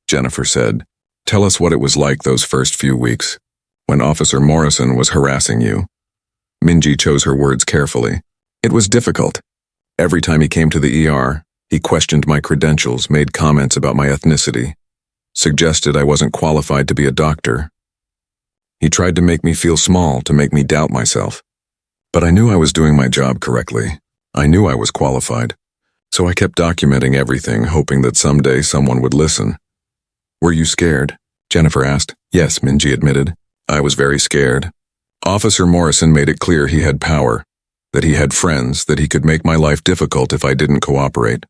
Jennifer said, "tell us what it was like those first few weeks, when Officer Morrison was harassing you." Minji chose her words carefully. "It was difficult. Every time he came to the ER, he questioned my credentials, made comments about my ethnicity, suggested I wasn't qualified to be a doctor. He tried to make me feel small, to make me doubt myself. But I knew I was doing my job correctly. I knew I was qualified. So I kept documenting everything, hoping that someday someone would listen." "Were you scared?" Jennifer asked. "Yes," Minji admitted. "I was very scared. Officer Morrison made it clear he had power, that he had friends, that he could make my life difficult if I didn't cooperate.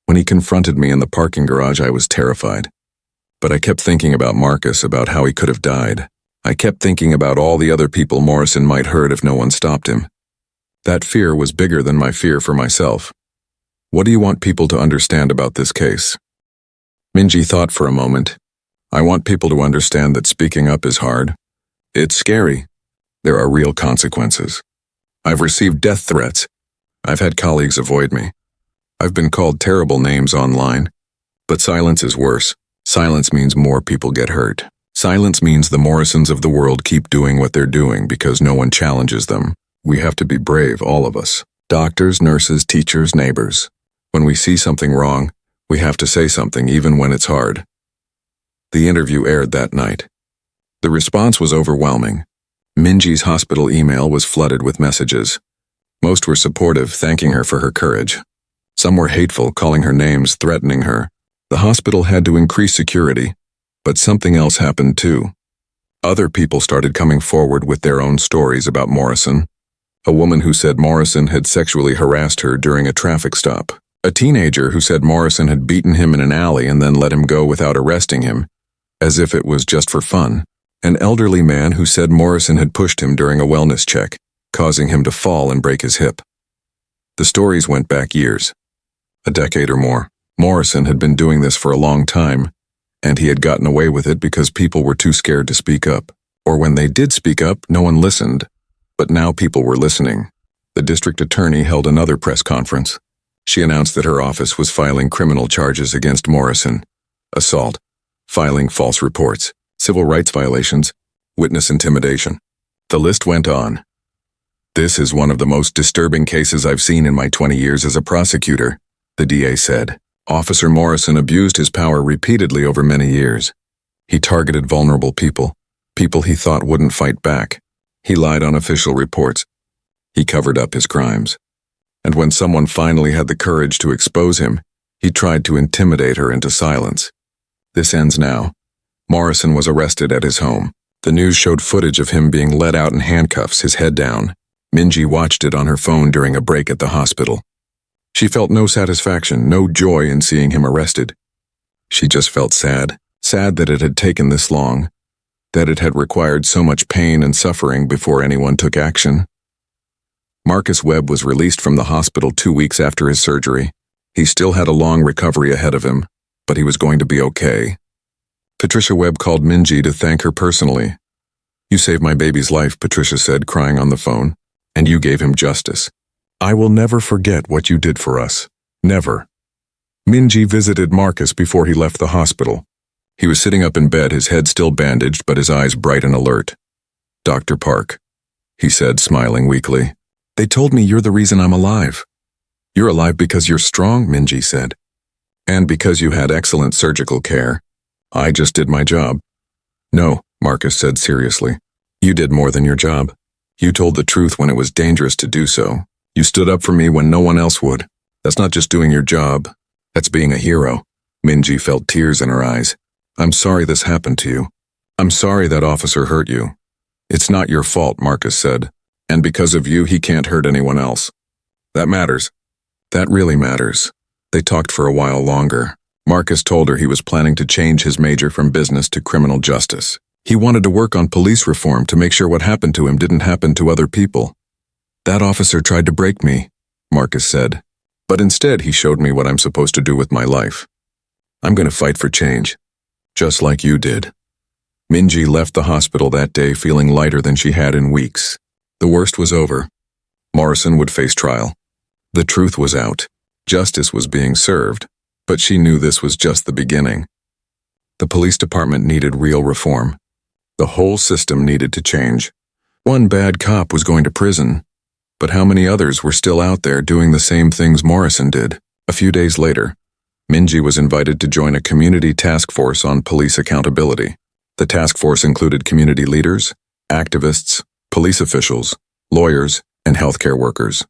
When he confronted me in the parking garage, I was terrified. But I kept thinking about Marcus, about how he could have died. I kept thinking about all the other people Morrison might hurt if no one stopped him. That fear was bigger than my fear for myself. What do you want people to understand about this case?" Minji thought for a moment. "I want people to understand that speaking up is hard. It's scary. There are real consequences. I've received death threats. I've had colleagues avoid me. I've been called terrible names online. But silence is worse. Silence means more people get hurt. Silence means the Morrisons of the world keep doing what they're doing because no one challenges them. We have to be brave, all of us. Doctors, nurses, teachers, neighbors. When we see something wrong, we have to say something even when it's hard." The interview aired that night. The response was overwhelming. Minji's hospital email was flooded with messages. Most were supportive, thanking her for her courage. Some were hateful, calling her names, threatening her. The hospital had to increase security, but something else happened too. Other people started coming forward with their own stories about Morrison. A woman who said Morrison had sexually harassed her during a traffic stop. A teenager who said Morrison had beaten him in an alley and then let him go without arresting him, as if it was just for fun. An elderly man who said Morrison had pushed him during a wellness check, causing him to fall and break his hip. The stories went back years, a decade or more. Morrison had been doing this for a long time, and he had gotten away with it because people were too scared to speak up. Or when they did speak up, no one listened. But now people were listening. The district attorney held another press conference. She announced that her office was filing criminal charges against Morrison: assault, filing false reports, civil rights violations, witness intimidation. The list went on. "This is one of the most disturbing cases I've seen in my 20 years as a prosecutor," the DA said. "Officer Morrison abused his power repeatedly over many years. He targeted vulnerable people, people he thought wouldn't fight back. He lied on official reports. He covered up his crimes. And when someone finally had the courage to expose him, he tried to intimidate her into silence. This ends now. Morrison was arrested at his home. The news showed footage of him being led out in handcuffs, his head down. Minji watched it on her phone during a break at the hospital. She felt no satisfaction, no joy in seeing him arrested. She just felt sad that it had taken this long, that it had required so much pain and suffering before anyone took action. Marcus Webb was released from the hospital 2 weeks after his surgery. He still had a long recovery ahead of him, but he was going to be okay. Patricia Webb called Minji to thank her personally. "You saved my baby's life," Patricia said, crying on the phone, "and you gave him justice. I will never forget what you did for us. Never." Minji visited Marcus before he left the hospital. He was sitting up in bed, his head still bandaged, but his eyes bright and alert. "Dr. Park," he said, smiling weakly. "They told me you're the reason I'm alive." "You're alive because you're strong," Minji said. "And because you had excellent surgical care. I just did my job." "No," Marcus said seriously. "You did more than your job. You told the truth when it was dangerous to do so. You stood up for me when no one else would. That's not just doing your job. That's being a hero." Minji felt tears in her eyes. "I'm sorry this happened to you. I'm sorry that officer hurt you." "It's not your fault," Marcus said. "And because of you, he can't hurt anyone else. That matters. That really matters." They talked for a while longer. Marcus told her he was planning to change his major from business to criminal justice. He wanted to work on police reform to make sure what happened to him didn't happen to other people. "That officer tried to break me," Marcus said. "But instead he showed me what I'm supposed to do with my life. I'm going to fight for change, just like you did." Minji left the hospital that day feeling lighter than she had in weeks. The worst was over. Morrison would face trial. The truth was out. Justice was being served, but she knew this was just the beginning. The police department needed real reform. The whole system needed to change. One bad cop was going to prison, but how many others were still out there doing the same things Morrison did? A few days later, Minji was invited to join a community task force on police accountability. The task force included community leaders, activists, police officials, lawyers, and healthcare workers.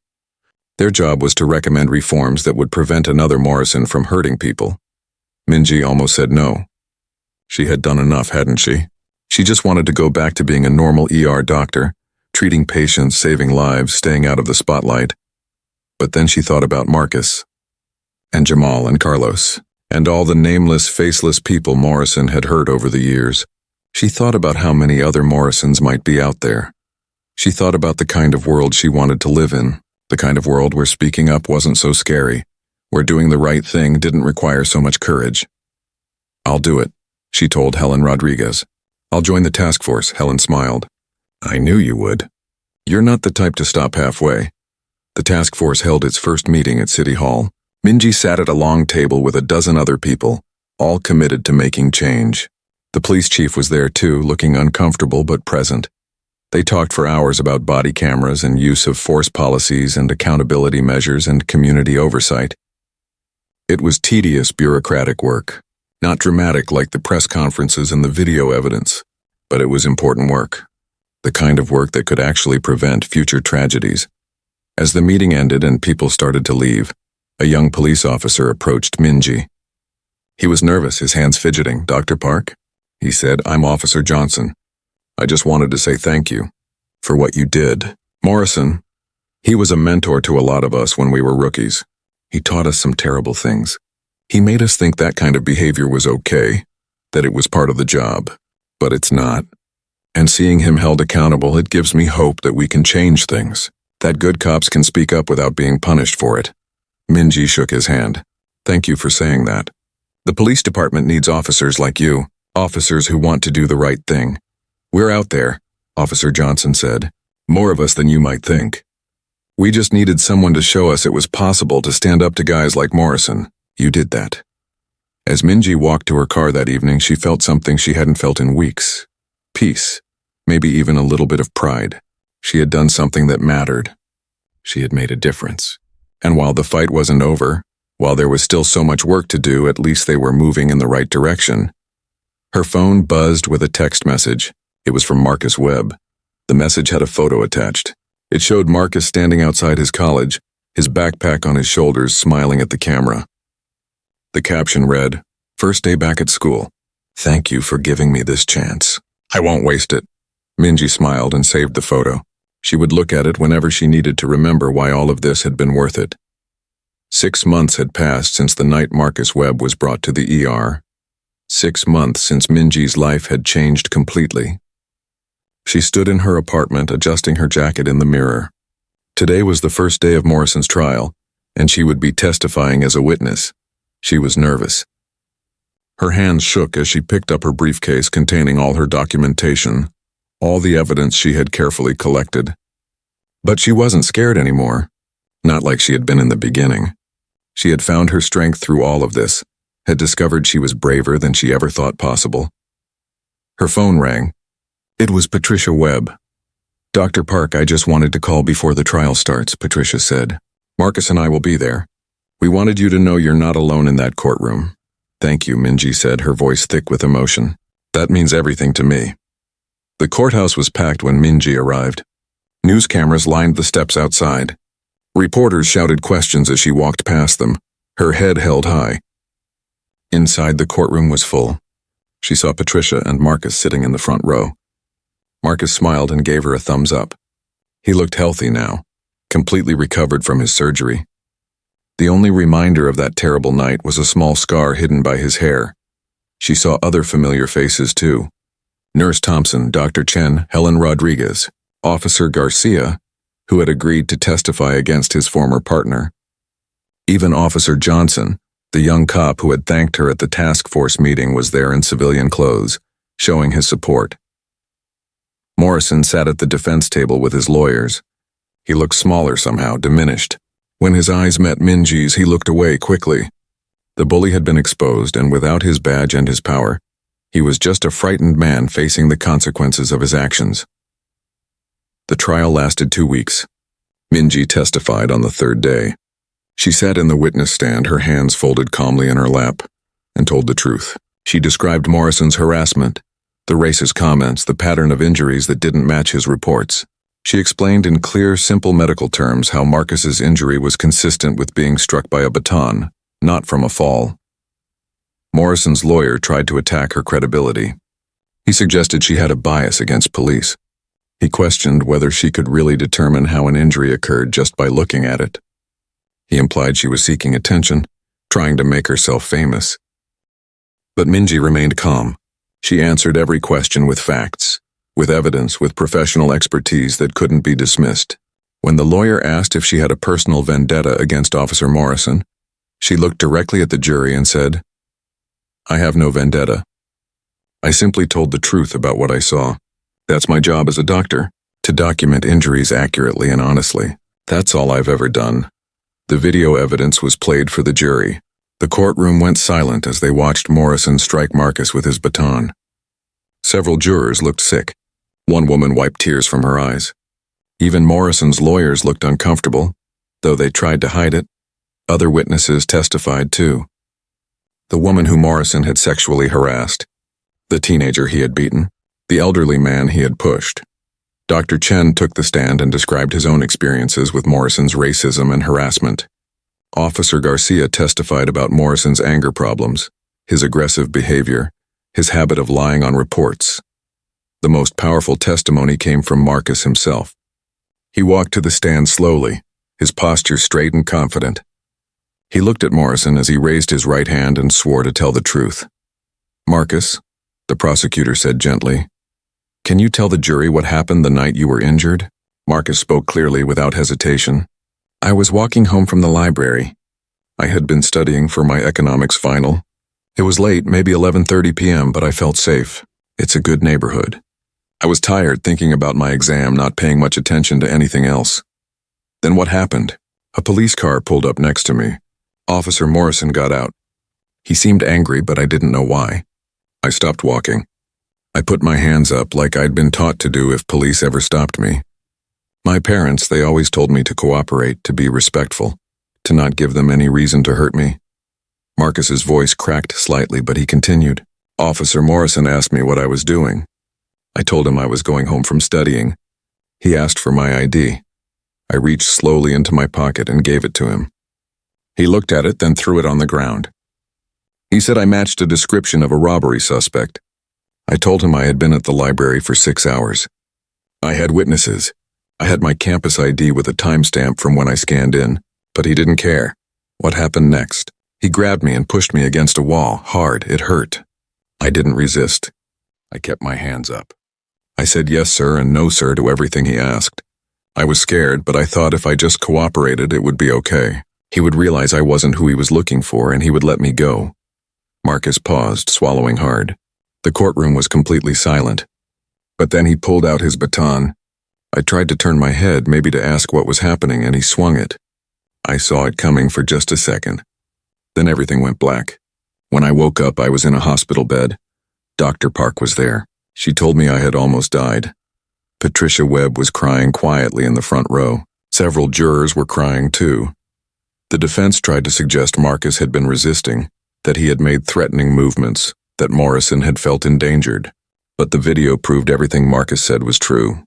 Their job was to recommend reforms that would prevent another Morrison from hurting people. Minji almost said no. She had done enough, hadn't she? She just wanted to go back to being a normal ER doctor, treating patients, saving lives, staying out of the spotlight. But then she thought about Marcus, and Jamal and Carlos, and all the nameless, faceless people Morrison had hurt over the years. She thought about how many other Morrisons might be out there. She thought about the kind of world she wanted to live in, the kind of world where speaking up wasn't so scary, where doing the right thing didn't require so much courage. "I'll do it," she told Helen Rodriguez. "I'll join the task force," Helen smiled. "I knew you would. You're not the type to stop halfway." The task force held its first meeting at City Hall. Minji sat at a long table with a dozen other people, all committed to making change. The police chief was there too, looking uncomfortable but present. They talked for hours about body cameras and use of force policies and accountability measures and community oversight. It was tedious bureaucratic work, not dramatic like the press conferences and the video evidence, but it was important work, the kind of work that could actually prevent future tragedies. As the meeting ended and people started to leave, a young police officer approached Minji. He was nervous, his hands fidgeting. "Dr. Park?" he said. "I'm Officer Johnson. I just wanted to say thank you for what you did. Morrison, he was a mentor to a lot of us when we were rookies. He taught us some terrible things. He made us think that kind of behavior was okay, that it was part of the job, but it's not. And seeing him held accountable, it gives me hope that we can change things, that good cops can speak up without being punished for it." Minji shook his hand. "Thank you for saying that. The police department needs officers like you, officers who want to do the right thing. We're out there," Officer Johnson said. "More of us than you might think. We just needed someone to show us it was possible to stand up to guys like Morrison. You did that." As Minji walked to her car that evening, she felt something she hadn't felt in weeks. Peace, maybe even a little bit of pride. She had done something that mattered. She had made a difference. And while the fight wasn't over, while there was still so much work to do, at least they were moving in the right direction. Her phone buzzed with a text message. It was from Marcus Webb. The message had a photo attached. It showed Marcus standing outside his college, his backpack on his shoulders, smiling at the camera. The caption read, "First day back at school. Thank you for giving me this chance. I won't waste it." Minji smiled and saved the photo. She would look at it whenever she needed to remember why all of this had been worth it. 6 months had passed since the night Marcus Webb was brought to the ER. 6 months since Minji's life had changed completely. She stood in her apartment, adjusting her jacket in the mirror. Today was the first day of Morrison's trial, and she would be testifying as a witness. She was nervous. Her hands shook as she picked up her briefcase containing all her documentation, all the evidence she had carefully collected. But she wasn't scared anymore, not like she had been in the beginning. She had found her strength through all of this, had discovered she was braver than she ever thought possible. Her phone rang. It was Patricia Webb. "Dr. Park, I just wanted to call before the trial starts," Patricia said. "Marcus and I will be there. We wanted you to know you're not alone in that courtroom." "Thank you," Minji said, her voice thick with emotion. "That means everything to me." The courthouse was packed when Minji arrived. News cameras lined the steps outside. Reporters shouted questions as she walked past them, her head held high. Inside, the courtroom was full. She saw Patricia and Marcus sitting in the front row. Marcus smiled and gave her a thumbs up. He looked healthy now, completely recovered from his surgery. The only reminder of that terrible night was a small scar hidden by his hair. She saw other familiar faces too. Nurse Thompson, Dr. Chen, Helen Rodriguez, Officer Garcia, who had agreed to testify against his former partner. Even Officer Johnson, the young cop who had thanked her at the task force meeting, was there in civilian clothes, showing his support. Morrison sat at the defense table with his lawyers. He looked smaller somehow, diminished. When his eyes met Minji's, he looked away quickly. The bully had been exposed, and without his badge and his power, he was just a frightened man facing the consequences of his actions. The trial lasted 2 weeks. Minji testified on the 3rd day. She sat in the witness stand, her hands folded calmly in her lap, and told the truth. She described Morrison's harassment, the racist comments, the pattern of injuries that didn't match his reports. She explained in clear, simple medical terms how Marcus's injury was consistent with being struck by a baton, not from a fall. Morrison's lawyer tried to attack her credibility. He suggested she had a bias against police. He questioned whether she could really determine how an injury occurred just by looking at it. He implied she was seeking attention, trying to make herself famous. But Minji remained calm. She answered every question with facts, with evidence, with professional expertise that couldn't be dismissed. When the lawyer asked if she had a personal vendetta against Officer Morrison, she looked directly at the jury and said, "I have no vendetta. I simply told the truth about what I saw. That's my job as a doctor, to document injuries accurately and honestly. That's all I've ever done." The video evidence was played for the jury. The courtroom went silent as they watched Morrison strike Marcus with his baton. Several jurors looked sick. One woman wiped tears from her eyes. Even Morrison's lawyers looked uncomfortable, though they tried to hide it. Other witnesses testified too. The woman who Morrison had sexually harassed, the teenager he had beaten, the elderly man he had pushed. Dr. Chen took the stand and described his own experiences with Morrison's racism and harassment. Officer Garcia testified about Morrison's anger problems, his aggressive behavior, his habit of lying on reports. The most powerful testimony came from Marcus himself. He walked to the stand slowly, his posture straight and confident. He looked at Morrison as he raised his right hand and swore to tell the truth. "Marcus," the prosecutor said gently, "can you tell the jury what happened the night you were injured?" Marcus spoke clearly without hesitation. "I was walking home from the library. I had been studying for my economics final. It was late, maybe 11:30 p.m., but I felt safe. It's a good neighborhood. I was tired thinking about my exam, not paying much attention to anything else. Then what happened? A police car pulled up next to me. Officer Morrison got out. He seemed angry, but I didn't know why. I stopped walking. I put my hands up like I'd been taught to do if police ever stopped me. My parents, they always told me to cooperate, to be respectful, to not give them any reason to hurt me." Marcus's voice cracked slightly, but he continued. "Officer Morrison asked me what I was doing. I told him I was going home from studying. He asked for my ID. I reached slowly into my pocket and gave it to him. He looked at it, then threw it on the ground. He said I matched a description of a robbery suspect. I told him I had been at the library for 6 hours. I had witnesses. I had my campus ID with a timestamp from when I scanned in, but he didn't care. What happened next? He grabbed me and pushed me against a wall, hard. It hurt. I didn't resist. I kept my hands up. I said yes, sir, and no, sir, to everything he asked. I was scared, but I thought if I just cooperated, it would be okay. He would realize I wasn't who he was looking for, and he would let me go. Marcus paused, swallowing hard. The courtroom was completely silent. But then he pulled out his baton. I tried to turn my head, maybe to ask what was happening, and he swung it. I saw it coming for just a second. Then everything went black. When I woke up, I was in a hospital bed. Dr. Park was there. She told me I had almost died. Patricia Webb was crying quietly in the front row. Several jurors were crying too. The defense tried to suggest Marcus had been resisting, that he had made threatening movements, that Morrison had felt endangered. But the video proved everything Marcus said was true.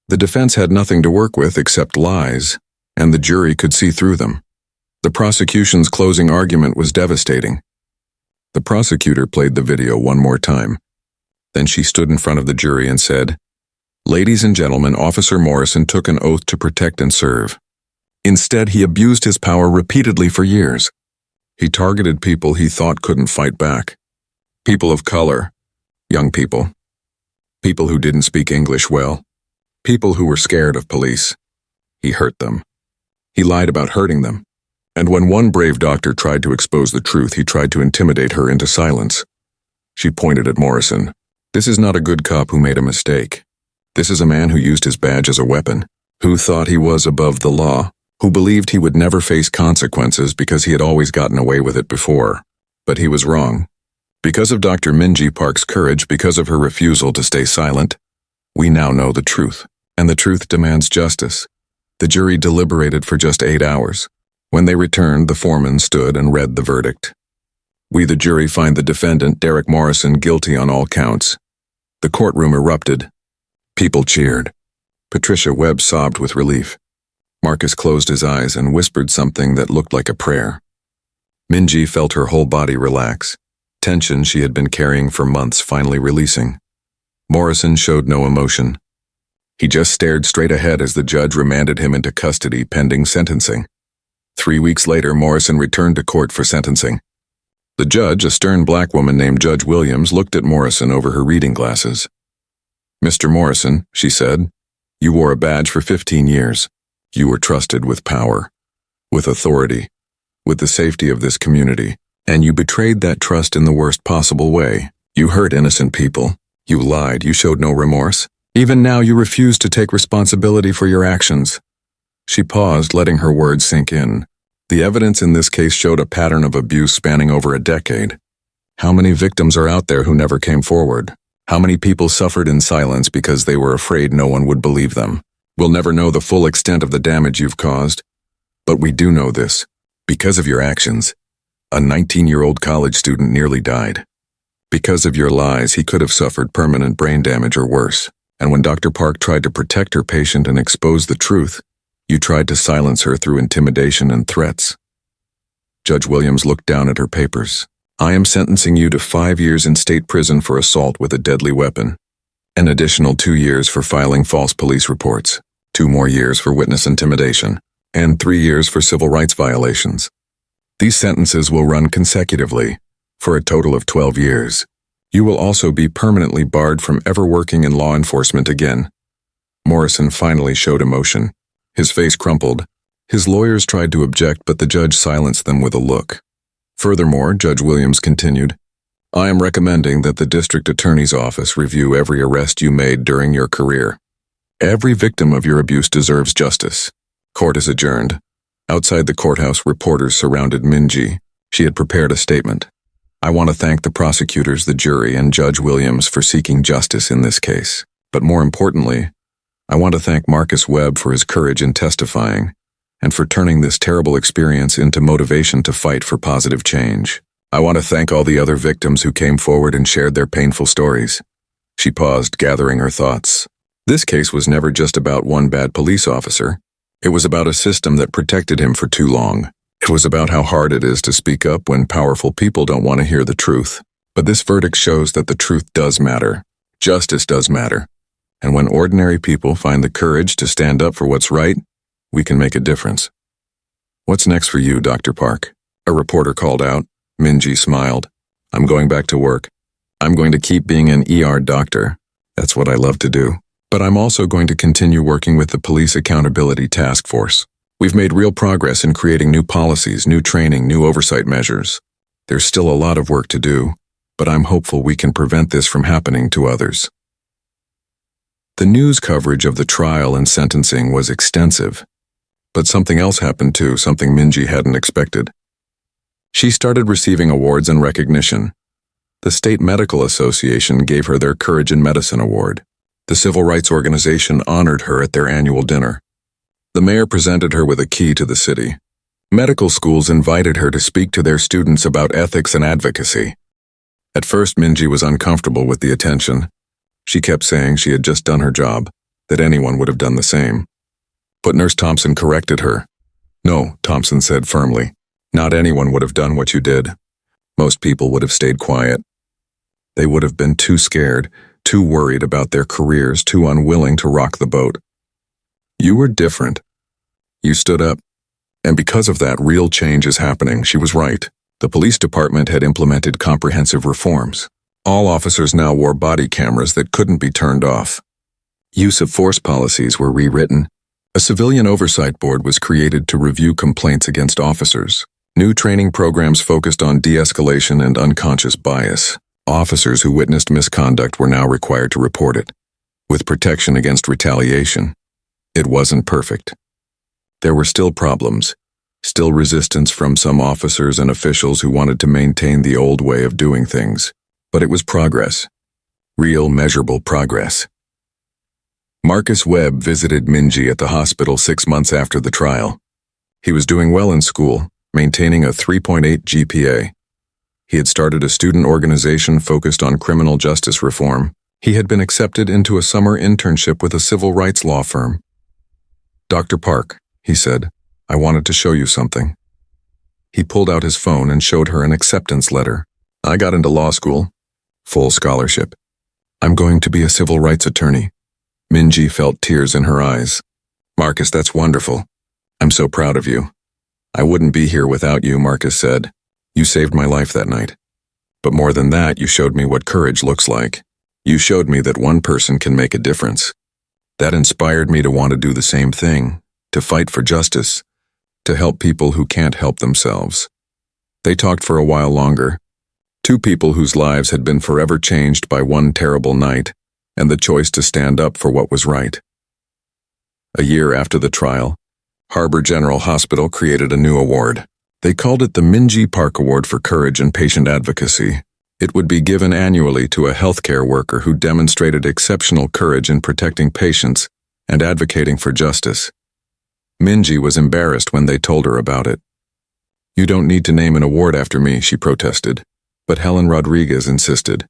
The defense had nothing to work with except lies, and the jury could see through them. The prosecution's closing argument was devastating. The prosecutor played the video one more time. Then she stood in front of the jury and said, "Ladies and gentlemen, Officer Morrison took an oath to protect and serve. Instead, he abused his power repeatedly for years. He targeted people he thought couldn't fight back. People of color, young people, people who didn't speak English well, people who were scared of police. He hurt them. He lied about hurting them. And when one brave doctor tried to expose the truth, he tried to intimidate her into silence." She pointed at Morrison. "This is not a good cop who made a mistake. This is a man who used his badge as a weapon, who thought he was above the law, who believed he would never face consequences because he had always gotten away with it before. But he was wrong. Because of Dr. Minji Park's courage, because of her refusal to stay silent, we now know the truth, and the truth demands justice." The jury deliberated for just 8 hours. When they returned, the foreman stood and read the verdict. "We, the jury, find the defendant, Derek Morrison, guilty on all counts." The courtroom erupted. People cheered. Patricia Webb sobbed with relief. Marcus closed his eyes and whispered something that looked like a prayer. Minji felt her whole body relax. Tension she had been carrying for months finally releasing. Morrison showed no emotion. He just stared straight ahead as the judge remanded him into custody pending sentencing. 3 weeks later, Morrison returned to court for sentencing. The judge, a stern black woman named Judge Williams, looked at Morrison over her reading glasses. "Mr. Morrison," she said, "you wore a badge for 15 years. You were trusted with power, with authority, with the safety of this community, and you betrayed that trust in the worst possible way. You hurt innocent people. You lied. You showed no remorse. Even now you refuse to take responsibility for your actions." She paused, letting her words sink in. The evidence in this case showed a pattern of abuse spanning over a decade. How many victims are out there who never came forward? How many people suffered in silence because they were afraid no one would believe them? We'll never know the full extent of the damage you've caused. But we do know this. Because of your actions, a 19-year-old college student nearly died. Because of your lies, he could have suffered permanent brain damage or worse. And when Dr. Park tried to protect her patient and expose the truth, you tried to silence her through intimidation and threats. Judge Williams looked down at her papers. "I am sentencing you to 5 years in state prison for assault with a deadly weapon. An additional 2 years for filing false police reports, 2 more years for witness intimidation, and 3 years for civil rights violations. These sentences will run consecutively, for a total of 12 years. You will also be permanently barred from ever working in law enforcement again." Morrison finally showed emotion. His face crumpled. His lawyers tried to object, but the judge silenced them with a look. Furthermore, Judge Williams continued, "I am recommending that the district attorney's office review every arrest you made during your career. Every victim of your abuse deserves justice." Court is adjourned. Outside the courthouse, reporters surrounded Minji. She had prepared a statement. "I want to thank the prosecutors, the jury, and Judge Williams for seeking justice in this case. But more importantly, I want to thank Marcus Webb for his courage in testifying, and for turning this terrible experience into motivation to fight for positive change. I want to thank all the other victims who came forward and shared their painful stories." She paused, gathering her thoughts. This case was never just about one bad police officer. It was about a system that protected him for too long. It was about how hard it is to speak up when powerful people don't want to hear the truth. But this verdict shows that the truth does matter. Justice does matter. And when ordinary people find the courage to stand up for what's right, we can make a difference. "What's next for you, Dr. Park?" a reporter called out. Minji smiled. "I'm going back to work. I'm going to keep being an ER doctor. That's what I love to do. But I'm also going to continue working with the Police Accountability Task Force. We've made real progress in creating new policies, new training, new oversight measures. There's still a lot of work to do, but I'm hopeful we can prevent this from happening to others." The news coverage of the trial and sentencing was extensive. But something else happened too, something Minji hadn't expected. She started receiving awards and recognition. The State Medical Association gave her their Courage in Medicine Award. The Civil Rights Organization honored her at their annual dinner. The mayor presented her with a key to the city. Medical schools invited her to speak to their students about ethics and advocacy. At first, Minji was uncomfortable with the attention. She kept saying she had just done her job, that anyone would have done the same. But Nurse Thompson corrected her. "No," Thompson said firmly. "Not anyone would have done what you did. Most people would have stayed quiet. They would have been too scared, too worried about their careers, too unwilling to rock the boat. You were different. You stood up. And because of that, real change is happening." She was right. The police department had implemented comprehensive reforms. All officers now wore body cameras that couldn't be turned off. Use of force policies were rewritten. A civilian oversight board was created to review complaints against officers. New training programs focused on de-escalation and unconscious bias. Officers who witnessed misconduct were now required to report it, with protection against retaliation. It wasn't perfect. There were still problems, still resistance from some officers and officials who wanted to maintain the old way of doing things. But it was progress. Real, measurable progress. Marcus Webb visited Minji at the hospital 6 months after the trial. He was doing well in school, maintaining a 3.8 GPA. He had started a student organization focused on criminal justice reform. He had been accepted into a summer internship with a civil rights law firm. "Dr. Park," he said, "I wanted to show you something." He pulled out his phone and showed her an acceptance letter. "I got into law school. Full scholarship. I'm going to be a civil rights attorney." Minji felt tears in her eyes. "Marcus, that's wonderful. I'm so proud of you." "I wouldn't be here without you," Marcus said. "You saved my life that night. But more than that, you showed me what courage looks like. You showed me that one person can make a difference. That inspired me to want to do the same thing, to fight for justice, to help people who can't help themselves." They talked for a while longer. Two people whose lives had been forever changed by one terrible night, and the choice to stand up for what was right. A year after the trial, Harbor General Hospital created a new award. They called it the Minji Park Award for Courage and Patient Advocacy. It would be given annually to a healthcare worker who demonstrated exceptional courage in protecting patients and advocating for justice. Minji was embarrassed when they told her about it. "You don't need to name an award after me," she protested. But Helen Rodriguez insisted.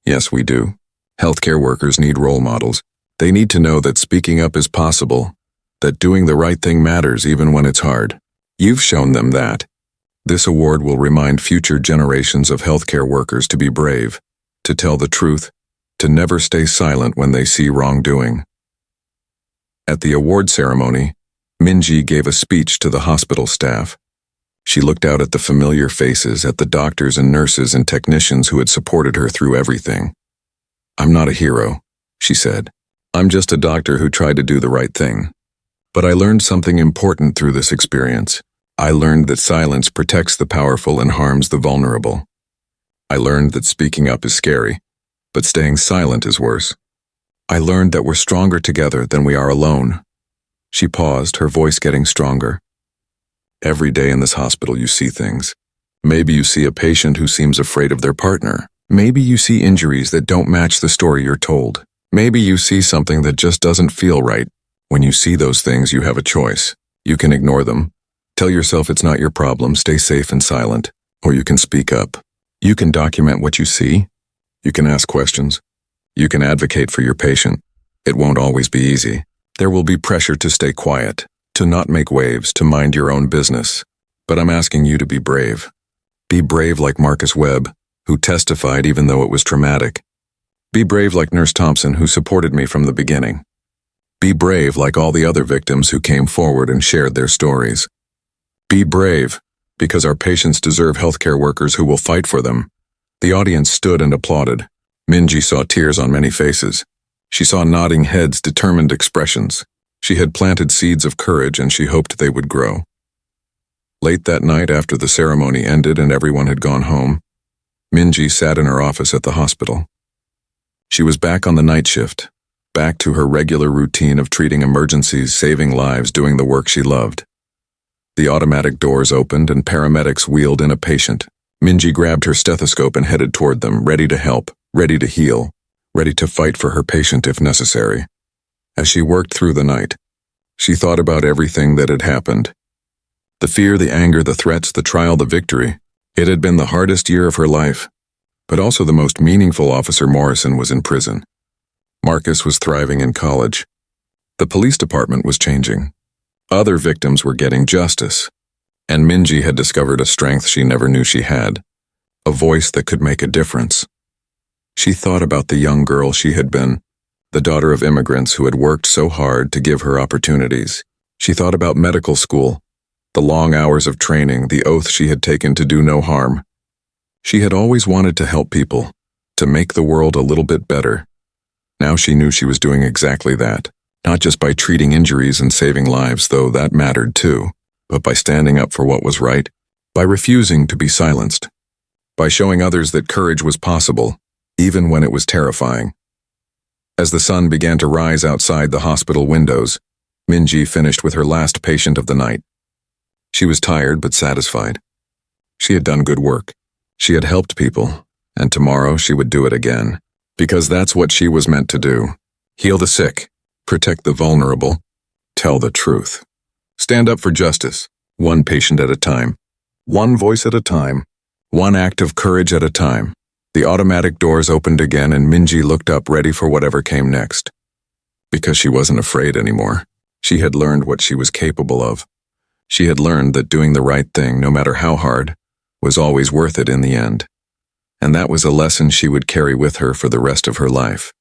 "Yes, we do. Healthcare workers need role models. They need to know that speaking up is possible, that doing the right thing matters even when it's hard. You've shown them that. This award will remind future generations of healthcare workers to be brave, to tell the truth, to never stay silent when they see wrongdoing." At the award ceremony, Minji gave a speech to the hospital staff. She looked out at the familiar faces, at the doctors and nurses and technicians who had supported her through everything. "I'm not a hero," she said. "I'm just a doctor who tried to do the right thing. But I learned something important through this experience. I learned that silence protects the powerful and harms the vulnerable. I learned that speaking up is scary, but staying silent is worse. I learned that we're stronger together than we are alone." She paused, her voice getting stronger. "Every day in this hospital you see things. Maybe you see a patient who seems afraid of their partner. Maybe you see injuries that don't match the story you're told. Maybe you see something that just doesn't feel right. When you see those things, you have a choice. You can ignore them. Tell yourself it's not your problem, stay safe and silent. Or you can speak up. You can document what you see. You can ask questions. You can advocate for your patient. It won't always be easy. There will be pressure to stay quiet, to not make waves, to mind your own business. But I'm asking you to be brave. Be brave like Marcus Webb, who testified even though it was traumatic. Be brave like Nurse Thompson, who supported me from the beginning. Be brave like all the other victims who came forward and shared their stories. Be brave, because our patients deserve healthcare workers who will fight for them. The audience stood and applauded. Minji saw tears on many faces. She saw nodding heads, determined expressions. She had planted seeds of courage and she hoped they would grow. Late that night, after the ceremony ended and everyone had gone home, Minji sat in her office at the hospital. She was back on the night shift, back to her regular routine of treating emergencies, saving lives, doing the work she loved. The automatic doors opened and paramedics wheeled in a patient. Minji grabbed her stethoscope and headed toward them, ready to help, ready to heal, ready to fight for her patient if necessary. As she worked through the night, she thought about everything that had happened. The fear, the anger, the threats, the trial, the victory. It had been the hardest year of her life, but also the most meaningful. Officer Morrison was in prison. Marcus was thriving in college. The police department was changing. Other victims were getting justice. And Minji had discovered a strength she never knew she had, a voice that could make a difference. She thought about the young girl she had been, the daughter of immigrants who had worked so hard to give her opportunities. She thought about medical school, the long hours of training, the oath she had taken to do no harm. She had always wanted to help people, to make the world a little bit better. Now she knew she was doing exactly that, not just by treating injuries and saving lives, though that mattered too, but by standing up for what was right, by refusing to be silenced, by showing others that courage was possible, even when it was terrifying. As the sun began to rise outside the hospital windows, Minji finished with her last patient of the night. She was tired but satisfied. She had done good work. She had helped people, and tomorrow she would do it again, because that's what she was meant to do. Heal the sick, protect the vulnerable, tell the truth. Stand up for justice, one patient at a time, one voice at a time, one act of courage at a time. The automatic doors opened again and Minji looked up, ready for whatever came next. Because she wasn't afraid anymore. She had learned what she was capable of. She had learned that doing the right thing, no matter how hard, was always worth it in the end. And that was a lesson she would carry with her for the rest of her life.